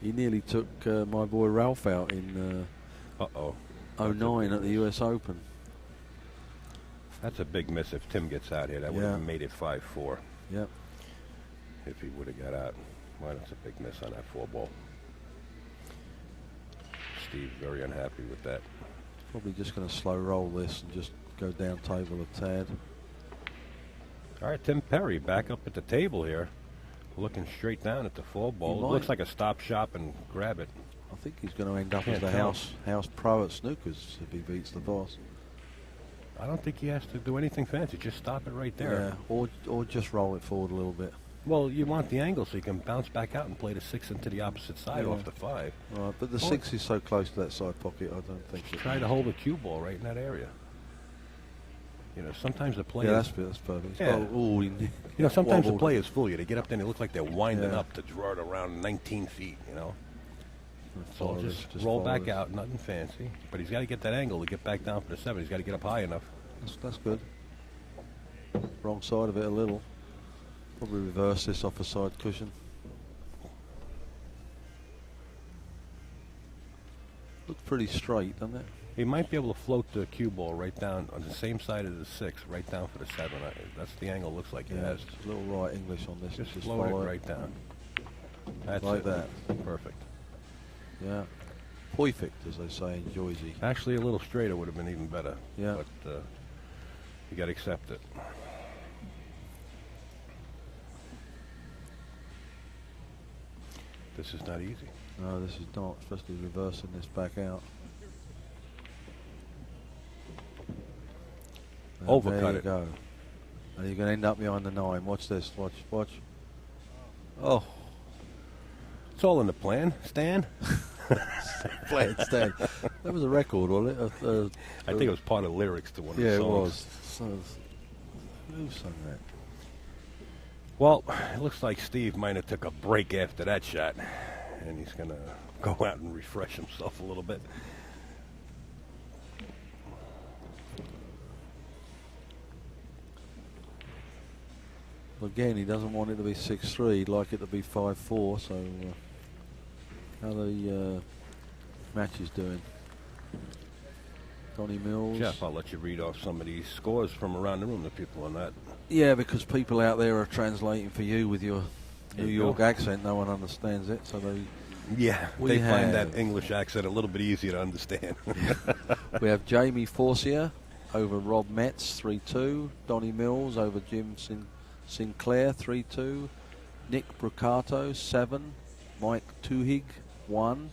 He nearly took my boy Ralph out in 09 at the US Open. That's a big miss if Tim gets out here. That would have made it 5-4. Yep. If he would have got out. Well, that's a big miss on that 4-ball. Steve's very unhappy with that. Probably just going to slow roll this and just go down table a tad. All right, Tim Perry back up at the table here, looking straight down at the 4-ball. It looks like a stop shop and grab it. I think he's going to end up as the house pro at snookers if he beats the boss. I don't think he has to do anything fancy. Just stop it right there. Yeah, or just roll it forward a little bit. Well, you want the angle so you can bounce back out and play the 6 into the opposite side off the 5. Right, but the 6 is so close to that side pocket, I don't think. Try to hold the cue ball right in that area. You know, sometimes the play. Yeah, that's perfect. You know, sometimes the players fool you. They get up there and they look like they're winding up to draw it around 19 feet. You know. So just roll back out, nothing fancy. But he's got to get that angle to get back down for the 7. He's got to get up high enough. That's good. Wrong side of it a little. Probably reverse this off a side cushion. Looks pretty straight, doesn't it? He might be able to float the cue ball right down on the same side of the 6, right down for the 7. That's the angle it looks like he has. A little right English on this. Just float it right down. That's like that. Perfect. Yeah. Perfect, as they say in Jersey. Actually, a little straighter would have been even better. Yeah. But you got to accept it. This is not easy. No, this is not, especially reversing this back out. Overcut it. Go. And you're going to end up behind the 9. Watch this. Watch. Oh. It's all in the plan, Stan. Plan, Stan. That was a record, wasn't it? I think it was part of the lyrics to one of the songs. songs. Yeah, it was. So, who sung that? Well, it looks like Steve might have took a break after that shot, and he's going to go out and refresh himself a little bit. Again, he doesn't want it to be 6-3. He'd like it to be 5-4. So, how the match is doing? Donnie Mills. Jeff, I'll let you read off some of these scores from around the room. The people on that. Yeah, because people out there are translating for you with your New York accent. No one understands it, so they. Yeah, they find that English accent a little bit easier to understand. We have Jamie Forcier over Rob Metz, 3-2. Donnie Mills over Jim Sinclair, 3-2. Nick Brucato, 7. Mike Tuhig, 1.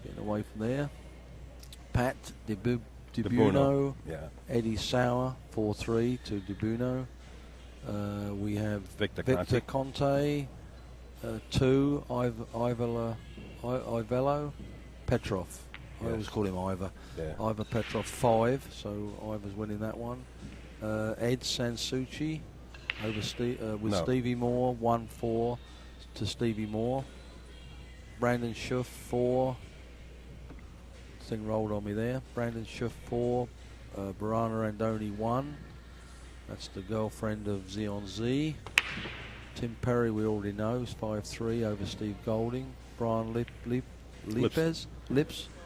Getting away from there. Pat DeBuno, Eddie Sauer, 4-3 to DeBuno. We have Victor Conte, 2. Ivelo Petrov. I always call him Ivor. Yeah. Ivor Petrov, 5. So Ivor's winning that one. Ed Sansucci over Stevie Moore, 1-4 to Stevie Moore. Brandon Schuff, 4. Thing rolled on me there. Brandon Schuff, 4. Verona Andoni, 1. That's the girlfriend of Zion Z. Tim Perry, we already know, is 5-3 over Steve Goulding. Brian Lips.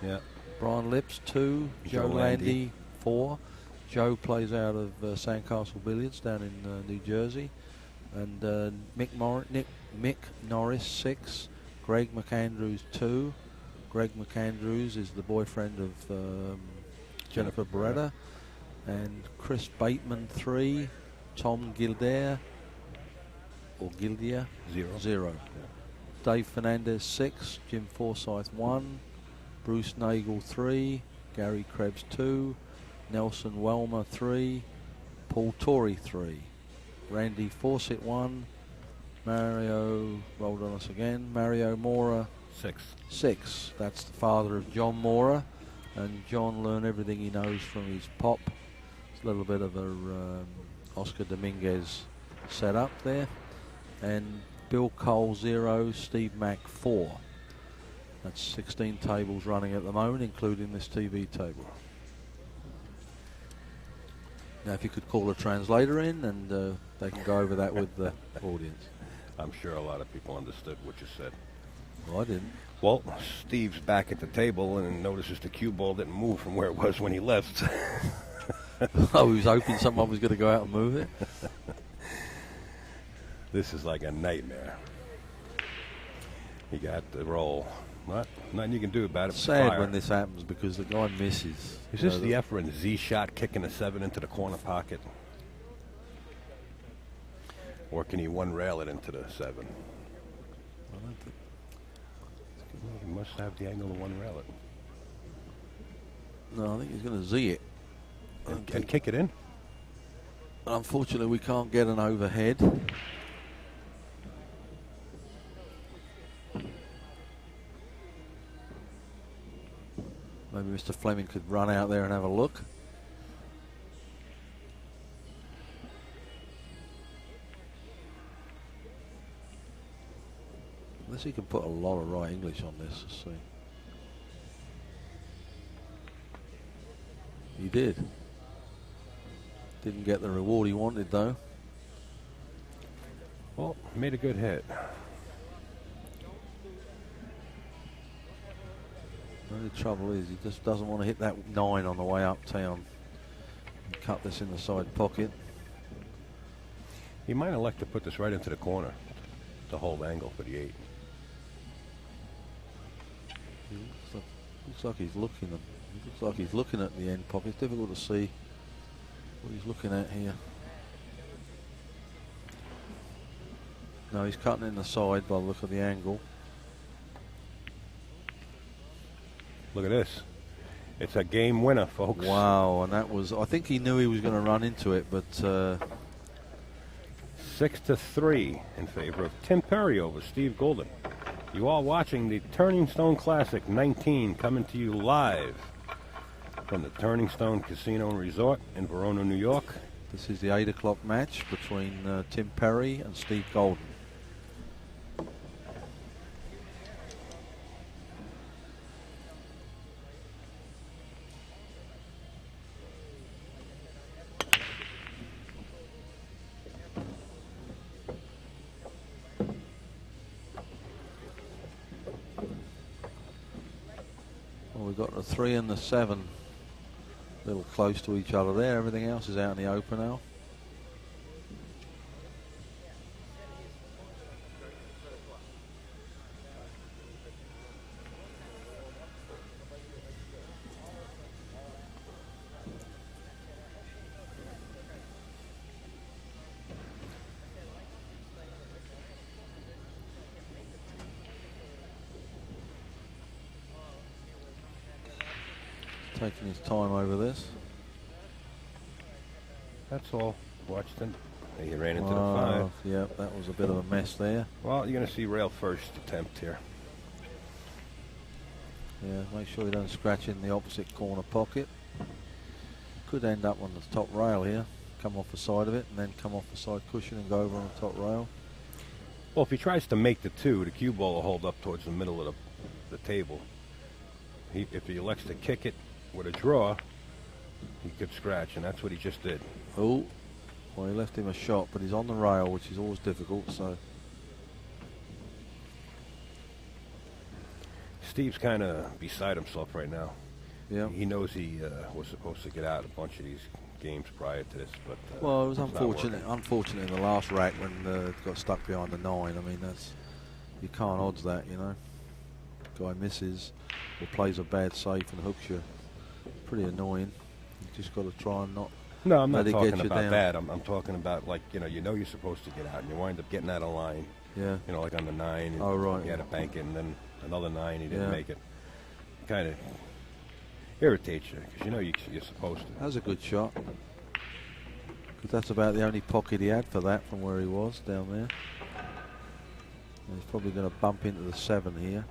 Yeah. Brian Lips, 2. Joe Landy, 4. Joe plays out of Sandcastle Billiards down in New Jersey. And Mick Norris, 6. Greg McAndrews, 2. Greg McAndrews is the boyfriend of Jennifer Beretta. And Chris Bateman, 3. Tom Gildair, or Gildier, 0. Yeah. Dave Fernandez, 6. Jim Forsyth, 1. Bruce Nagel, 3. Gary Krebs, 2. Nelson Welmer, 3. Paul Torrey, 3. Randy Fawcett, 1. Mario, rolled on us again. Mario Mora, 6. That's the father of John Mora. And John learned everything he knows from his pop. It's a little bit of a Oscar Dominguez setup there. And Bill Cole, 0. Steve Mack, 4. That's 16 tables running at the moment, including this TV table. Now, if you could call a translator in, and they can go over that with the audience. I'm sure a lot of people understood what you said. Well, I didn't. Well, Steve's back at the table and notices the cue ball didn't move from where it was when he left. Oh, he was hoping someone was going to go out and move it. This is like a nightmare. He got the roll. Nothing you can do about it. Sad when this happens because the guy misses. Is this the Efren Z shot kicking a 7 into the corner pocket? Or can he one rail it into the 7? I don't think. He must have the angle to one rail it. No, I think he's going to Z it. And kick it in? Unfortunately, we can't get an overhead. Maybe Mr. Fleming could run out there and have a look. Unless he can put a lot of right English on this, let's see. He did. Didn't get the reward he wanted, though. Well, made a good hit. The only trouble is he just doesn't want to hit that 9 on the way uptown. And cut this in the side pocket. He might elect to put this right into the corner to hold angle for the 8. Looks like he's looking at. Looks like he's looking at the end pocket. It's difficult to see what he's looking at here. No, he's cutting in the side by the look of the angle. Look at this. It's a game winner, folks. Wow, and that was, I think he knew he was going to run into it, but 6-3 in favor of Tim Perry over Steve Goulding. You are watching the Turning Stone Classic 19 coming to you live from the Turning Stone Casino and Resort in Verona, New York. This is the 8 o'clock match between Tim Perry and Steve Goulding. We've got the 3 and the 7 a little close to each other there. Everything else is out in the open now. Taking his time over this. That's all. Watched he ran into the 5. Yeah, that was a bit of a mess there. Well, you're going to see rail first attempt here. Yeah, make sure you don't scratch in the opposite corner pocket. Could end up on the top rail here. Come off the side of it and then come off the side cushion and go over on the top rail. Well, if he tries to make the 2, the cue ball will hold up towards the middle of the table. If he elects to kick it with a draw, he could scratch, and that's what he just did. Oh, well, he left him a shot, but he's on the rail, which is always difficult, so. Steve's kind of beside himself right now. Yeah. He knows he was supposed to get out a bunch of these games prior to this, but well, it was unfortunate in the last rack when it got stuck behind the 9. I mean, you can't odds that, you know. Guy misses or plays a bad safe and hooks you. Pretty annoying. You just got to try and not. No, I'm not talking about down. That. I'm talking about, like, you know you're supposed to get out, and you wind up getting out of line. Yeah. You know, like on the 9. Oh, right. He had to bank it, and then another 9, he didn't make it. Kind of irritates you because you're supposed to. That was a good shot. Because that's about the only pocket he had for that from where he was down there. And he's probably going to bump into the 7 here.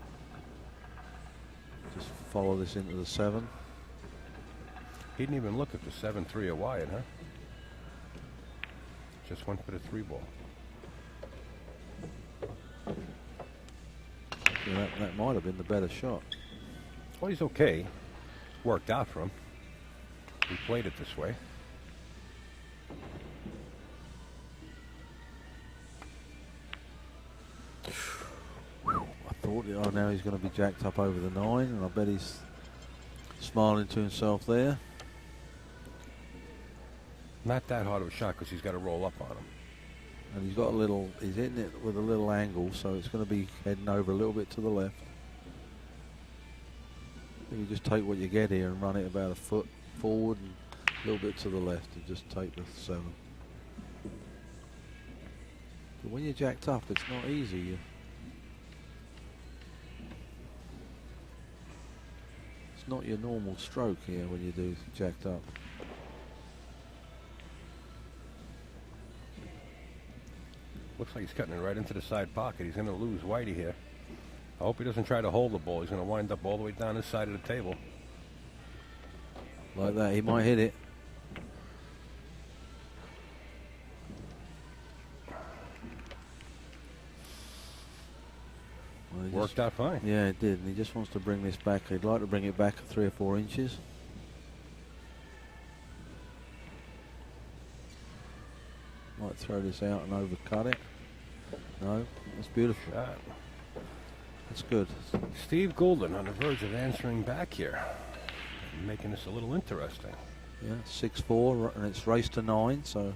Just follow this into the 7. He didn't even look at the 7-3 or wide, huh? Just went for the 3 ball. Yeah, that might have been the better shot. Well, he's okay. Worked out for him. He played it this way. I thought, oh, now he's going to be jacked up over the 9, and I bet he's smiling to himself there. Not that hard of a shot because he's got to roll up on him. And he's got he's hitting it with a little angle, so it's going to be heading over a little bit to the left. You just take what you get here and run it about a foot forward and a little bit to the left and just take the 7. But when you're jacked up, it's not easy. It's not your normal stroke here when you do jacked up. Looks like he's cutting it right into the side pocket. He's going to lose Whitey here. I hope he doesn't try to hold the ball. He's going to wind up all the way down this side of the table. Like that, he might hit it. Well, worked out fine. Yeah, it did. And he just wants to bring this back. He'd like to bring it back 3 or 4 inches. Might throw this out and overcut it. No, that's beautiful. Shot. That's good. Steve Goulding on the verge of answering back here, making this a little interesting. Yeah, 6-4, and it's race to 9, so it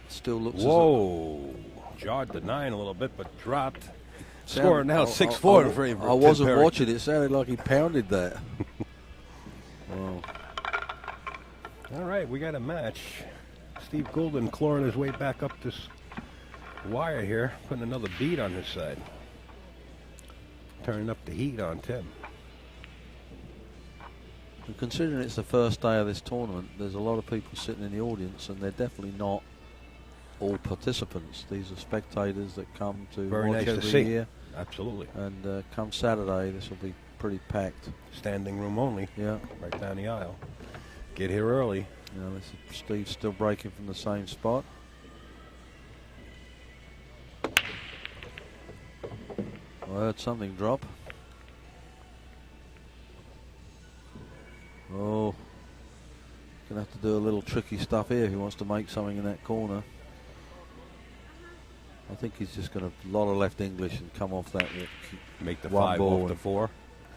still looks. Whoa! Jarred the 9 a little bit, but dropped. Score now 6-4. I wasn't watching. It sounded like he pounded that. Wow. All right, we got a match. Steve Goulding clawing his way back up this wire here, putting another beat on his side. Turning up the heat on Tim. And considering it's the first day of this tournament, there's a lot of people sitting in the audience, and they're definitely not all participants. These are spectators that come to watch every year. Absolutely. And come Saturday, this will be pretty packed. Standing room only. Yeah. Right down the aisle. Get here early. You know, this is Steve's still breaking from the same spot. I heard something drop. Oh, gonna have to do a little tricky stuff here if he wants to make something in that corner. I think he's just going to lot of left English and come off that. Make the 5 off the 4.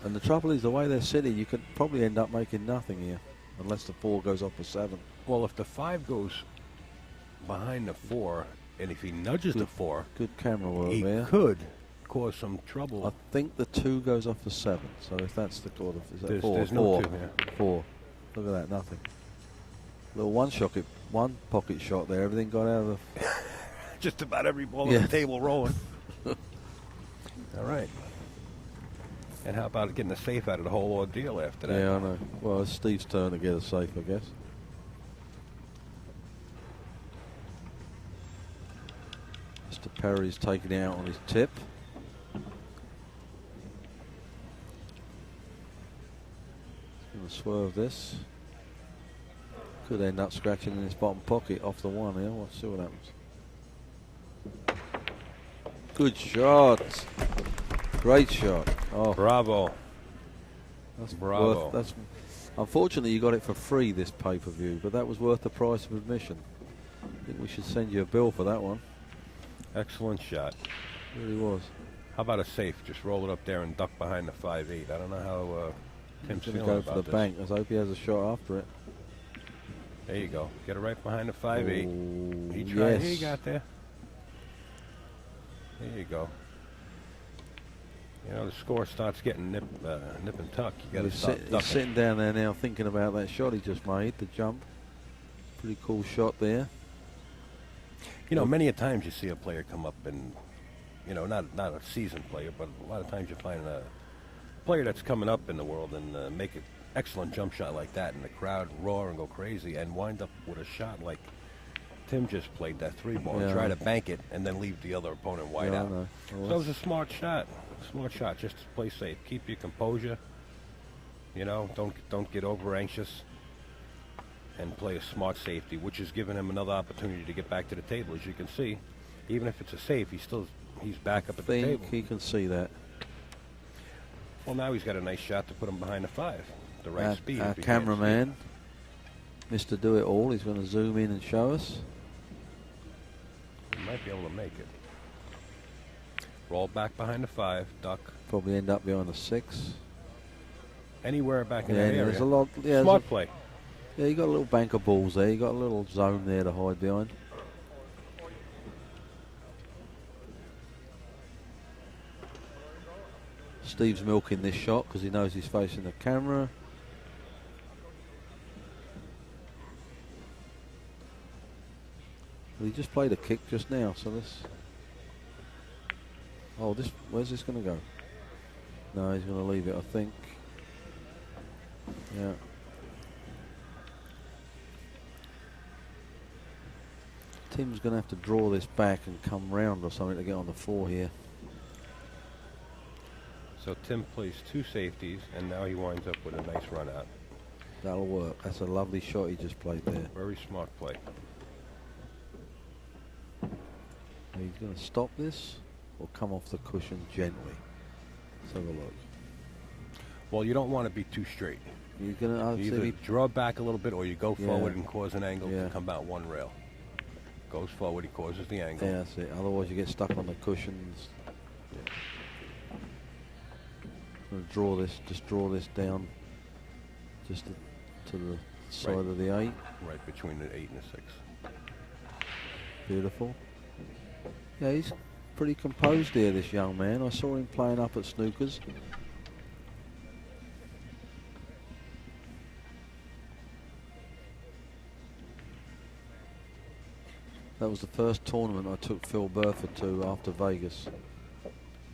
And the trouble is, the way they're sitting, you could probably end up making nothing here, unless the 4 goes off a 7. Well, if the 5 goes behind the 4, and if he nudges the 4, good camera work he there. Could cause some trouble. I think the 2 goes off the 7. So if that's the quarter, is that 4? There's 4. No 2 here. 4. Look at that, nothing. Little one pocket shot there. Everything got out of the. Just about every ball on the table rolling. All right. And how about getting a safe out of the whole ordeal after that? Yeah, I know. Well, it's Steve's turn to get a safe, I guess. Mr. Perry's taking it out on his tip. He's going to swerve this. Could end up scratching in his bottom pocket off the 1 here. We'll see what happens. Good shot. Great shot. Oh, bravo. That's bravo. Unfortunately, you got it for free, this pay-per-view, but that was worth the price of admission. I think we should send you a bill for that one. Excellent shot. It really was. How about a safe? Just roll it up there and duck behind the 5-8. I don't know how Tim's going to feeling go for the bank. I hope he has a shot after it. There you go. Get it right behind the 5-8. He tried. Yes. Here you got there. There you go. You know, the score starts getting nip and tuck. You got to stop ducking. He's sitting down there now thinking about that shot he just made, the jump. Pretty cool shot there. You know, many a times you see a player come up and, you know, not a seasoned player, but a lot of times you find a player that's coming up in the world and make an excellent jump shot like that, and the crowd roar and go crazy and wind up with a shot like Tim just played that 3-ball and try to bank it and then leave the other opponent wide out. Well, so it was a smart shot. Smart shot, just to play safe. Keep your composure. You know, don't get over anxious, and play a smart safety, which is giving him another opportunity to get back to the table. As you can see, even if it's a safe, he's back up at the table. He can see that. Well, now he's got a nice shot to put him behind the 5. The right speed. Our cameraman, Mr. Do It All, he's going to zoom in and show us. He might be able to make it. Roll back behind the 5, duck. Probably end up behind the 6. Anywhere back in that area. There's a lot. Yeah, smart play. Yeah, you got a little bank of balls there. You got a little zone there to hide behind. Steve's milking this shot because he knows he's facing the camera. Well, he just played a kick just now, so this. Oh, where's this going to go? No, he's going to leave it, I think. Yeah. Tim's going to have to draw this back and come round or something to get on the 4 here. So Tim plays 2 safeties, and now he winds up with a nice run out. That'll work. That's a lovely shot he just played there. Very smart play. He's going to stop this or come off the cushion gently. Let's have a look. Well, you don't want to be too straight. You're going to either draw back a little bit, or you go forward and cause an angle to come out 1 rail. Goes forward, he causes the angle. Yeah, that's it. Otherwise, you get stuck on the cushions. Yeah. Draw this, just draw this down, just to the side of the 8. Right between the 8 and the 6. Beautiful. Yeah, he's pretty composed here, this young man. I saw him playing up at Snookers. That was the first tournament I took Phil Burford to after Vegas.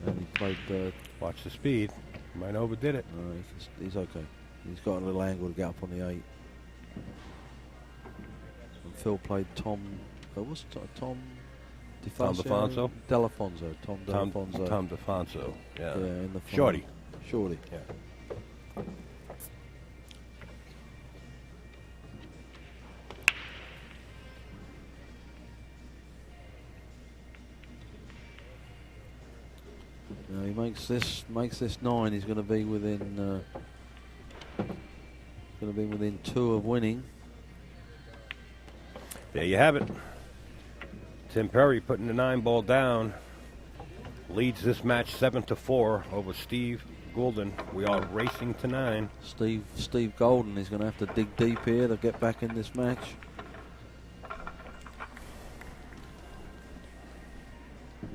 And he played... Watch the speed. Might overdid it. No, he's okay. He's got a little angle to get up on the 8. And Phil played Tom. What's Tom? Tom DeFonso? Delafonso. Tom Delafonso. Tom DeFonso. Yeah. Yeah, in the Shorty. Shorty. Yeah. Now he makes this 9. He's going to be within 2 of winning. There you have it. Tim Perry putting the 9 ball down. Leads this match 7-4 over Steve Goulding. We are racing to 9. Steve Goulding is going to have to dig deep here to get back in this match.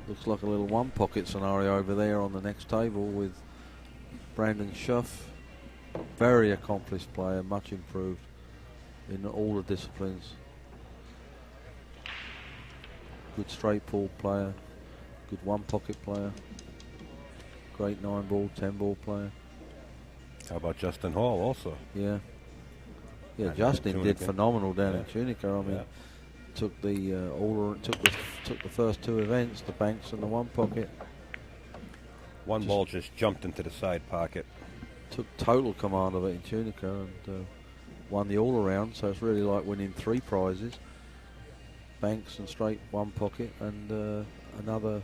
Looks like a little one pocket scenario over there on the next table with Brandon Schuff. Very accomplished player, much improved in all the disciplines. Good straight pull player, good one pocket player, great 9 ball, 10 ball player. How about Justin Hall also? Yeah. Yeah, Justin did phenomenal down in Tunica. I mean, took the took the first 2 events, the banks and the one pocket. One ball just jumped into the side pocket. Took total command of it in Tunica and won the all around. So it's really like winning 3 prizes: banks and straight one pocket and another.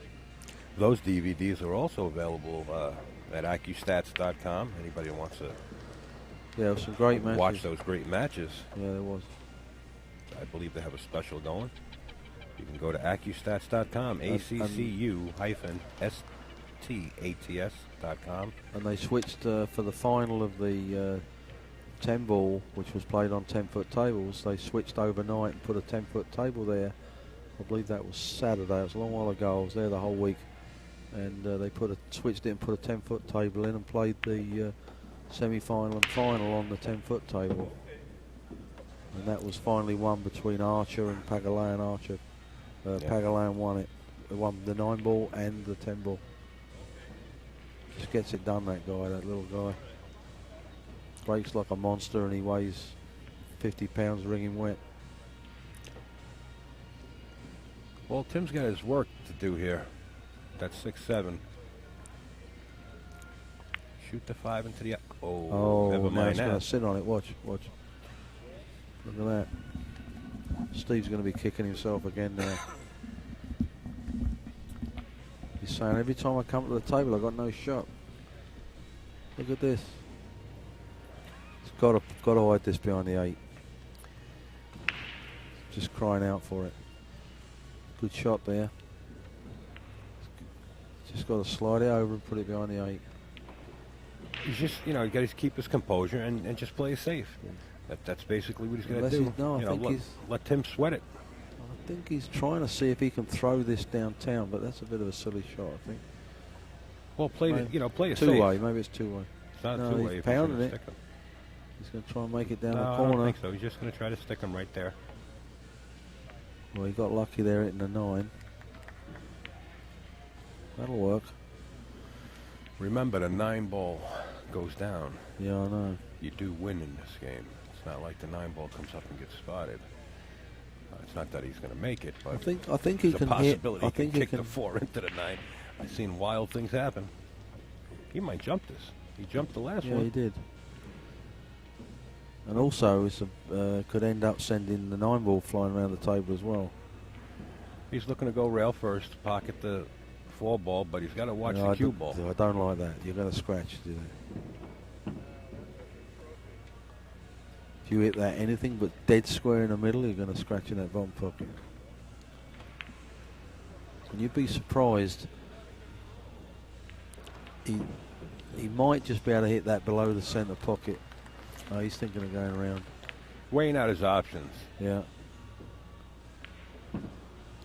Those DVDs are also available at AccuStats.com. Anybody who wants to some great matches. Watch those great matches. Yeah, there was. I believe they have a special going. You can go to AccuStats.com, AccuStats.com. And they switched for the final of the 10 ball, which was played on 10-foot tables. They switched overnight and put a 10-foot table there. I believe that was Saturday. It was a long while ago. I was there the whole week. And they switched it and put a 10-foot table in and played the semi-final and final on the 10-foot table. And that was finally won between Archer and Pagalayan Archer. Pagalayan won it. They won the 9 ball and the 10 ball. Just gets it done, that guy, that little guy. Breaks like a monster and he weighs 50 pounds wringing wet. Well, Tim's got his work to do here. That's 6-7. Shoot the 5 into the... Oh, never mind. Now it's going to sit on it. Watch. Look at that. Steve's going to be kicking himself again now. He's saying, every time I come to the table, I got no shot. Look at this. He's got to hide this behind the 8. Just crying out for it. Good shot there. Just got to slide it over and put it behind the 8. He's just, got to keep his composure and just play safe. Yeah. That's basically what he's going to do. Let Tim sweat it. I think he's trying to see if he can throw this downtown, but that's a bit of a silly shot, I think. Well, play it safe. Two-way, maybe it's two-way. It's not two-way. He's pounding it. He's going to try and make it down the corner. I don't think so. He's just going to try to stick him right there. Well, he got lucky there hitting the 9. That'll work. Remember, the 9 ball goes down. Yeah, I know. You do win in this game. It's not like the 9 ball comes up and gets spotted. It's not that he's going to make it, but I think he can hit. I think he can kick the 4 into the 9. I've seen wild things happen. He might jump this. He jumped the last one. Yeah, he did. And also, could end up sending the 9 ball flying around the table as well. He's looking to go rail first, pocket the 4 ball, but he's got to watch the cue ball. I don't like that. You're going to scratch, do that. If you hit that anything but dead square in the middle, you're going to scratch in that bottom pocket. And you'd be surprised. He might just be able to hit that below the centre pocket. Oh, he's thinking of going around. Weighing out his options. Yeah.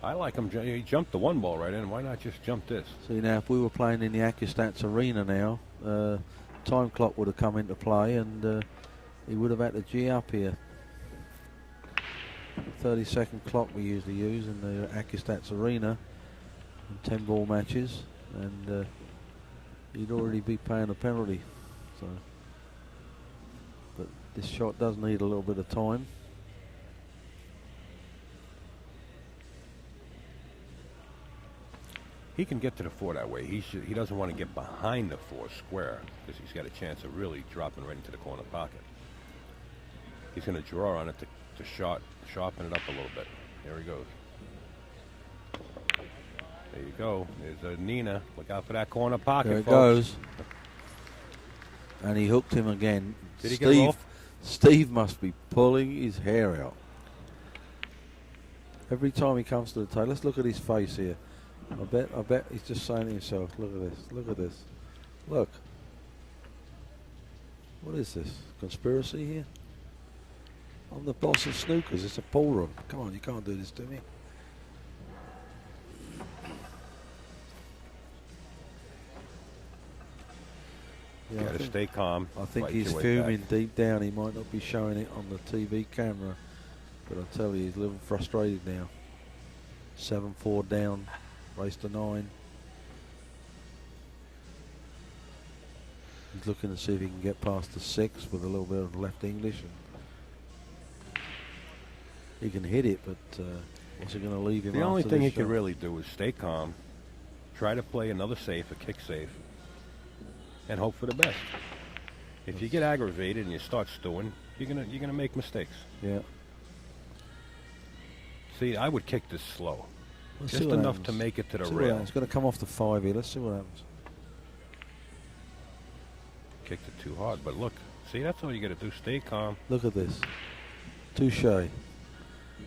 I like him. He jumped the 1 ball right in. Why not just jump this? See, now, if we were playing in the AccuStats arena now, time clock would have come into play and he would have had to G up here. 30-second clock we usually use in the AccuStats arena in 10 ball matches, and he'd already be paying a penalty. So This shot does need a little bit of time. He can get to the 4 that way. He doesn't want to get behind the 4 square because he's got a chance of really dropping right into the corner pocket. He's going to draw on it to sharpen it up a little bit. There he goes. There you go. There's a Nina. Look out for that corner pocket, There it folks. goes. And he hooked him again. Did he get off? Steve must be pulling his hair out. Every time he comes to the table, let's look at his face here. I bet he's just saying to himself, look at this, look at this. Look. What is this? Conspiracy here? I'm the boss of snookers. It's a pool room. Come on, you can't do this to me. You got to stay calm. I think he's fuming deep down. He might not be showing it on the TV camera, but I tell you, he's a little frustrated now. 7-4 down, race to 9. He's looking to see if he can get past the 6 with a little bit of left English. And he can hit it, but what's it going to leave him? The only thing he could really do is stay calm, try to play another safe, a kick safe, and hope for the best. If you get aggravated and you start stewing, you're gonna make mistakes. Yeah. See, I would kick this slow, just enough to make it to the rail. It's going to come off the 5 here. Let's see what happens. Kicked it too hard, but look, see, that's all you got to do. Stay calm. Look at this, touche.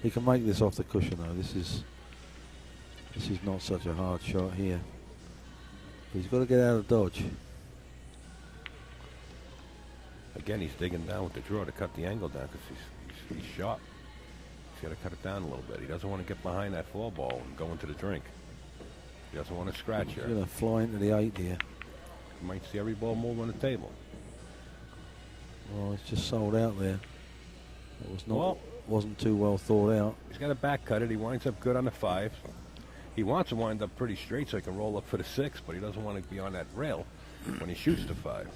He can make this off the cushion though. This is not such a hard shot here. But he's got to get out of dodge. Again, he's digging down with the draw to cut the angle down because he's sharp. He's got to cut it down a little bit. He doesn't want to get behind that 4 ball and go into the drink. He doesn't want to scratch here. He's going to fly into the 8 here. You might see every ball move on the table. Oh, it's just sold out there. It wasn't too well thought out. He's got to back cut it. He winds up good on the 5. He wants to wind up pretty straight so he can roll up for the 6, but he doesn't want to be on that rail when he shoots the 5.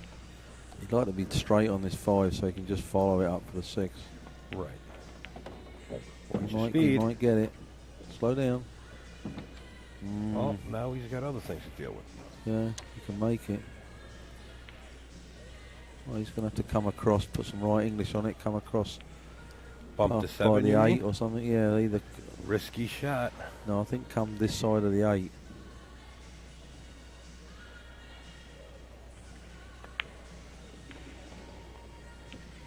He'd like to be straight on this 5 so he can just follow it up for the 6. Right. He might get it. Slow down. Oh, now he's got other things to deal with. Yeah, he can make it. Well, he's going to have to come across, put some right English on it, come across. Bump to 7, by the 8 or something. Yeah, either. Risky shot. No, I think come this side of the 8.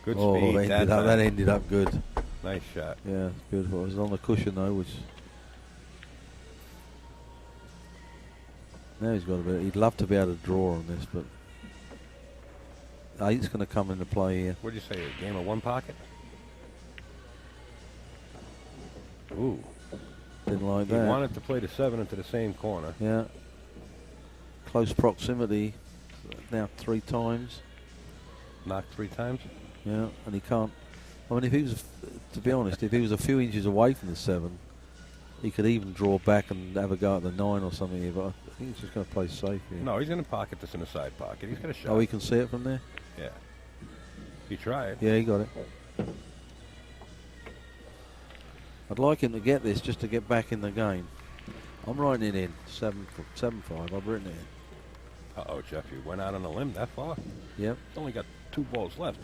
Good speed. That ended up good. Nice shot. Yeah, it's beautiful. It was on the cushion though, which now he's got a bit. He'd love to be able to draw on this, but 8's going to come into play here. What'd you say? A game of 1 pocket? Ooh. Didn't like that. He wanted to play the 7 into the same corner. Yeah. Close proximity. Now 3 times. Knocked 3 times. Yeah, and he can't. I mean, if he was, to be honest, if he was a few inches away from the 7, he could even draw back and have a go at the 9 or something here, but I think he's just going to play safe here. No, he's going to pocket this in the side pocket. He's got a shot. Oh, he can see it from there? Yeah. He tried. Yeah, he got it. I'd like him to get this just to get back in the game. I'm writing it in, 7-5. I've written it in. Uh-oh, Jeff, you went out on a limb that far? Yep. He's only got 2 balls left.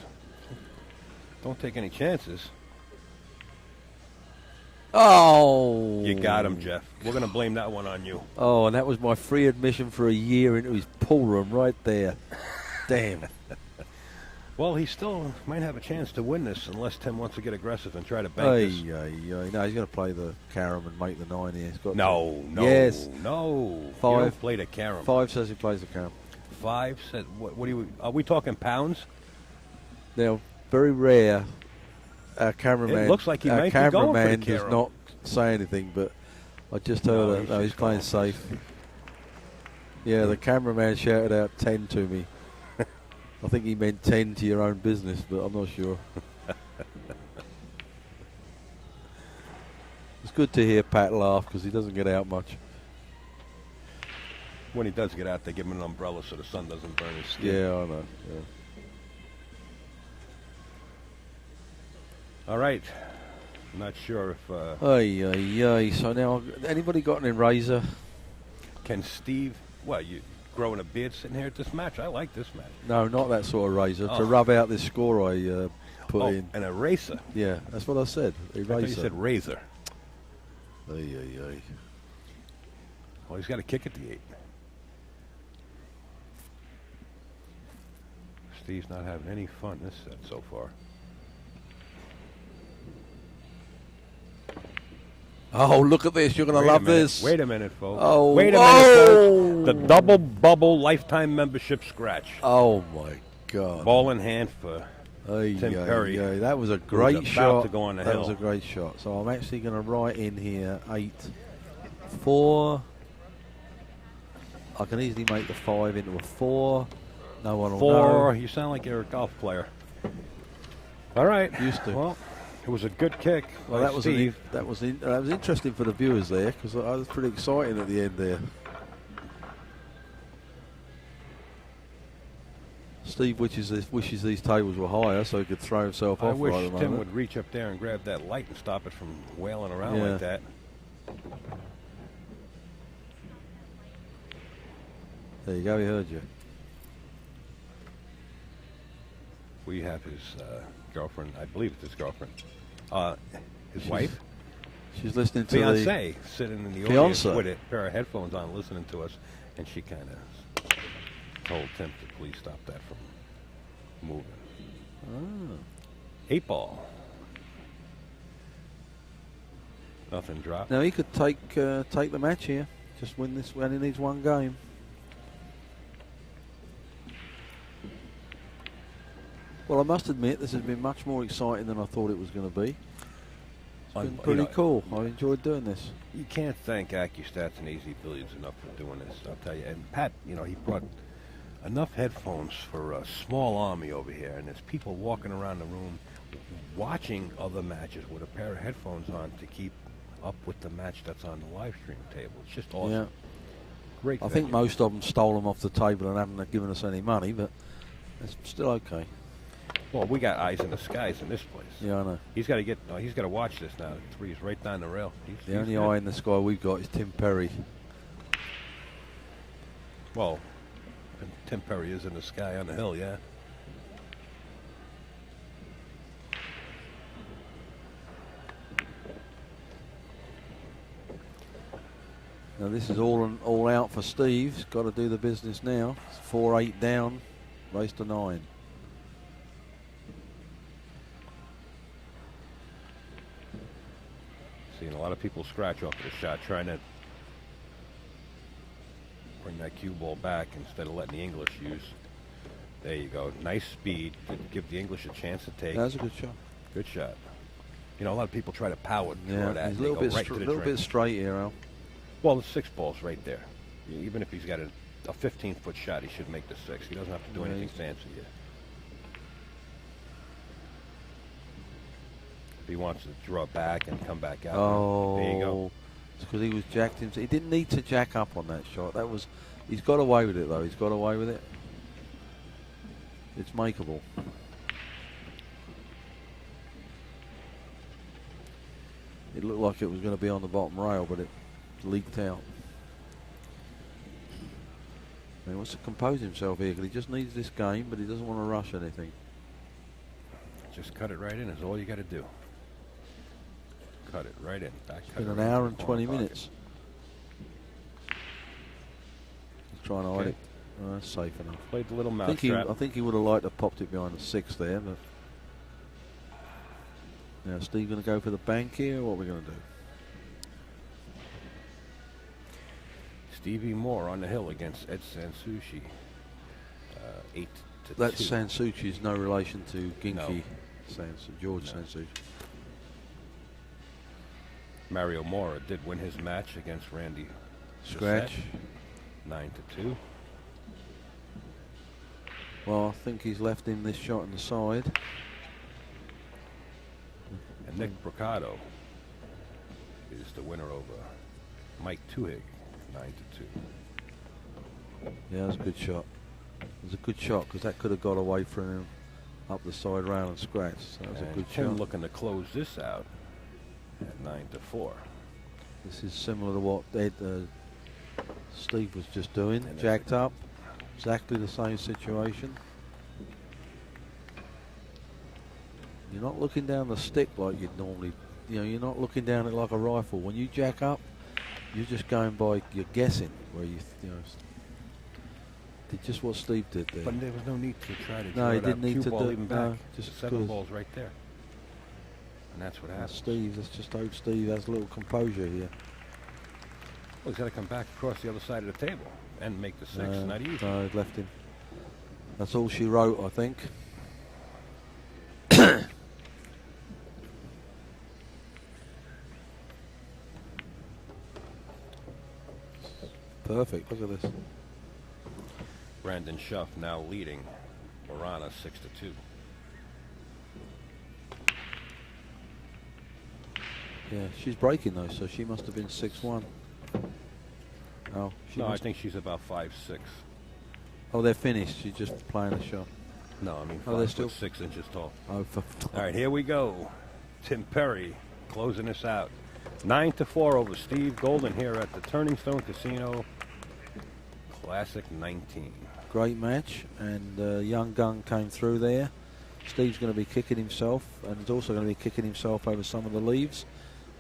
Don't take any chances. Oh! You got him, Jeff. We're going to blame that one on you. Oh, and that was my free admission for a year into his pool room right there. Damn. Well, he still might have a chance to win this unless Tim wants to get aggressive and try to bank this. No, he's going to play the carom and make the 9 here. He's got no. Yes. No. 5. You don't play the carom. 5 says he plays the carom. 5 said, what do you, are we talking pounds? Now, very rare. Our cameraman. It looks like he might be going for the does carom. not say anything, but I just heard it. No, he's playing safe. Yeah, the cameraman shouted out 10 to me. I think he meant 10 to your own business, but I'm not sure. It's good to hear Pat laugh because he doesn't get out much. When he does get out, they give him an umbrella so the sun doesn't burn his skin. Yeah, I know. Yeah. All right. I'm not sure if... So now, anybody got an eraser? Can Steve... Well, you growing a beard sitting here at this match? I like this match. No, not that sort of razor. To rub out this score I put in. An eraser? Yeah, that's what I said. Eraser. I thought you said razor. Well, he's got a kick at the 8. Steve's not having any fun this set so far. Oh, look at this. You're going to love this. Wait a minute, folks. Oh, wait a minute, folks. The double bubble lifetime membership scratch. Oh, my God. Ball in hand for Tim Perry. That was a great shot. To go on the that hill. Was a great shot. So I'm actually going to write in here 8-4. I can easily make the 5 into a 4. No one will 4. know. You sound like you're a golf player. All right. Used to. Well, it was a good kick. Well, that was interesting for the viewers there because I was pretty exciting at the end there. Steve wishes these tables were higher so he could throw himself off. I wish right Tim would reach up there and grab that light and stop it from wailing around like that. There you go, he heard you. We have his girlfriend, I believe it's his girlfriend, his wife. She's listening to fiancé sitting in the audience with a pair of headphones on listening to us, and she kind of told Tim to please stop that from moving. 8 ball. Nothing dropped. Now he could take the match here. Just win this when he needs one game. Well, I must admit this has been much more exciting than I thought it was going to be. It's been pretty cool. I enjoyed doing this. You can't thank AccuStats and Easy Billiards enough for doing this, I'll tell you. And Pat, he brought enough headphones for a small army over here, and there's people walking around the room watching other matches with a pair of headphones on to keep up with the match that's on the live stream table. It's just awesome. Yeah. Great. I think most of them stole them off the table and haven't given us any money, but it's still okay. Well, we got eyes in the skies in this place. Yeah, I know. He's got to watch this now. 3's right down the rail. The only eye in the sky we've got is Tim Perry. Well, Tim Perry is in the sky on the hill, yeah. Now this is all out for Steve. He's got to do the business now. It's 4-8 down, race to 9. Seeing a lot of people scratch off the shot, trying to bring that cue ball back instead of letting the English use. There you go. Nice speed to give the English a chance to take. That's a good shot. Good shot. A lot of people try to power through that. He's a little bit straight here, Al. Well, the 6 ball's right there. Even if he's got a 15-foot shot, he should make the 6. He doesn't have to do anything fancy here. If he wants to draw back and come back out. Oh, there you go. It's because he was jacked himself. He didn't need to jack up on that shot. He's got away with it though. He's got away with it. It's makeable. It looked like it was going to be on the bottom rail, but it leaked out. He wants to compose himself here because he just needs this game, but he doesn't want to rush anything. Just cut it right in is all you got to do. Cut it right in. It's been an hour and 20 minutes. He's trying to hide it. Oh, that's safe enough. Played the little mousetrap. I think he would have liked to have popped it behind the 6 there. But now, Steve going to go for the bank here? What are we going to do? Stevie Moore on the hill against Ed Sansucci. 8-2. That Sansucci is no relation to Ginky George Sansucci. Mario Mora did win his match against Randy Scratch. 9-2. Well, I think he's left him this shot on the side. And Nick Brocado is the winner over Mike Tuhig, 9-2. Yeah, that was a good shot. It was a good shot because that could have got away from him. up the side rail and scratch. So that was a good Tim shot. looking to close this out at 9-4. This is similar to what Steve was just doing. Jacked up. Exactly the same situation. You're not looking down the stick like you'd normally, you're not looking down it like a rifle. When you jack up, you're just going by, you're guessing where did just what Steve did there. But there was no need to try to no, he draw it didn't out. need to Cue ball do even no, back. just 7 balls right there. And that's what happened. Steve, let's just hope Steve has a little composure here. Well, he's got to come back across the other side of the table and make the 6. Not easy. No, it left him. That's all she wrote, I think. Perfect. Look at this. Brandon Schuff now leading Verona 6-2. Yeah, she's breaking though, so she must have been 6-1. Oh, no, I think she's about 5'6". Oh, they're finished. She's just playing a shot. No, I mean 6 inches tall. Oh, all right, here we go. Tim Perry closing this out. 9-4 over Steve Goulding here at the Turning Stone Casino Classic 19. Great match, and Young Gun came through there. Steve's going to be kicking himself, and he's also going to be kicking himself over some of the leaves.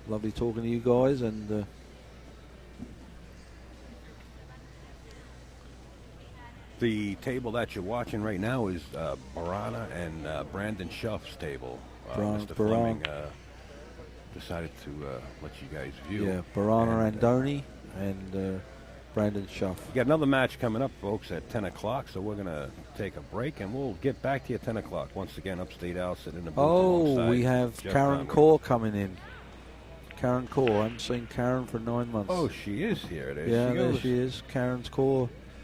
Lovely talking to you guys, and the table that you're watching right now is Verona and Brandon Schuff's table. Mr. Fleming decided to let you guys view. Yeah, Verona Andoni and Brandon Schuff. We got another match coming up, folks, at 10 o'clock, so we're going to take a break, and we'll get back to you at 10 o'clock. Once again, Upstate Al sitting in the booth. Oh, we have Jeff Karen Conway. Kaur coming in. Karen Kaur. I haven't seen Karen for 9 months. Oh, she is here. There yeah, she there goes. she is. Karen's Kaur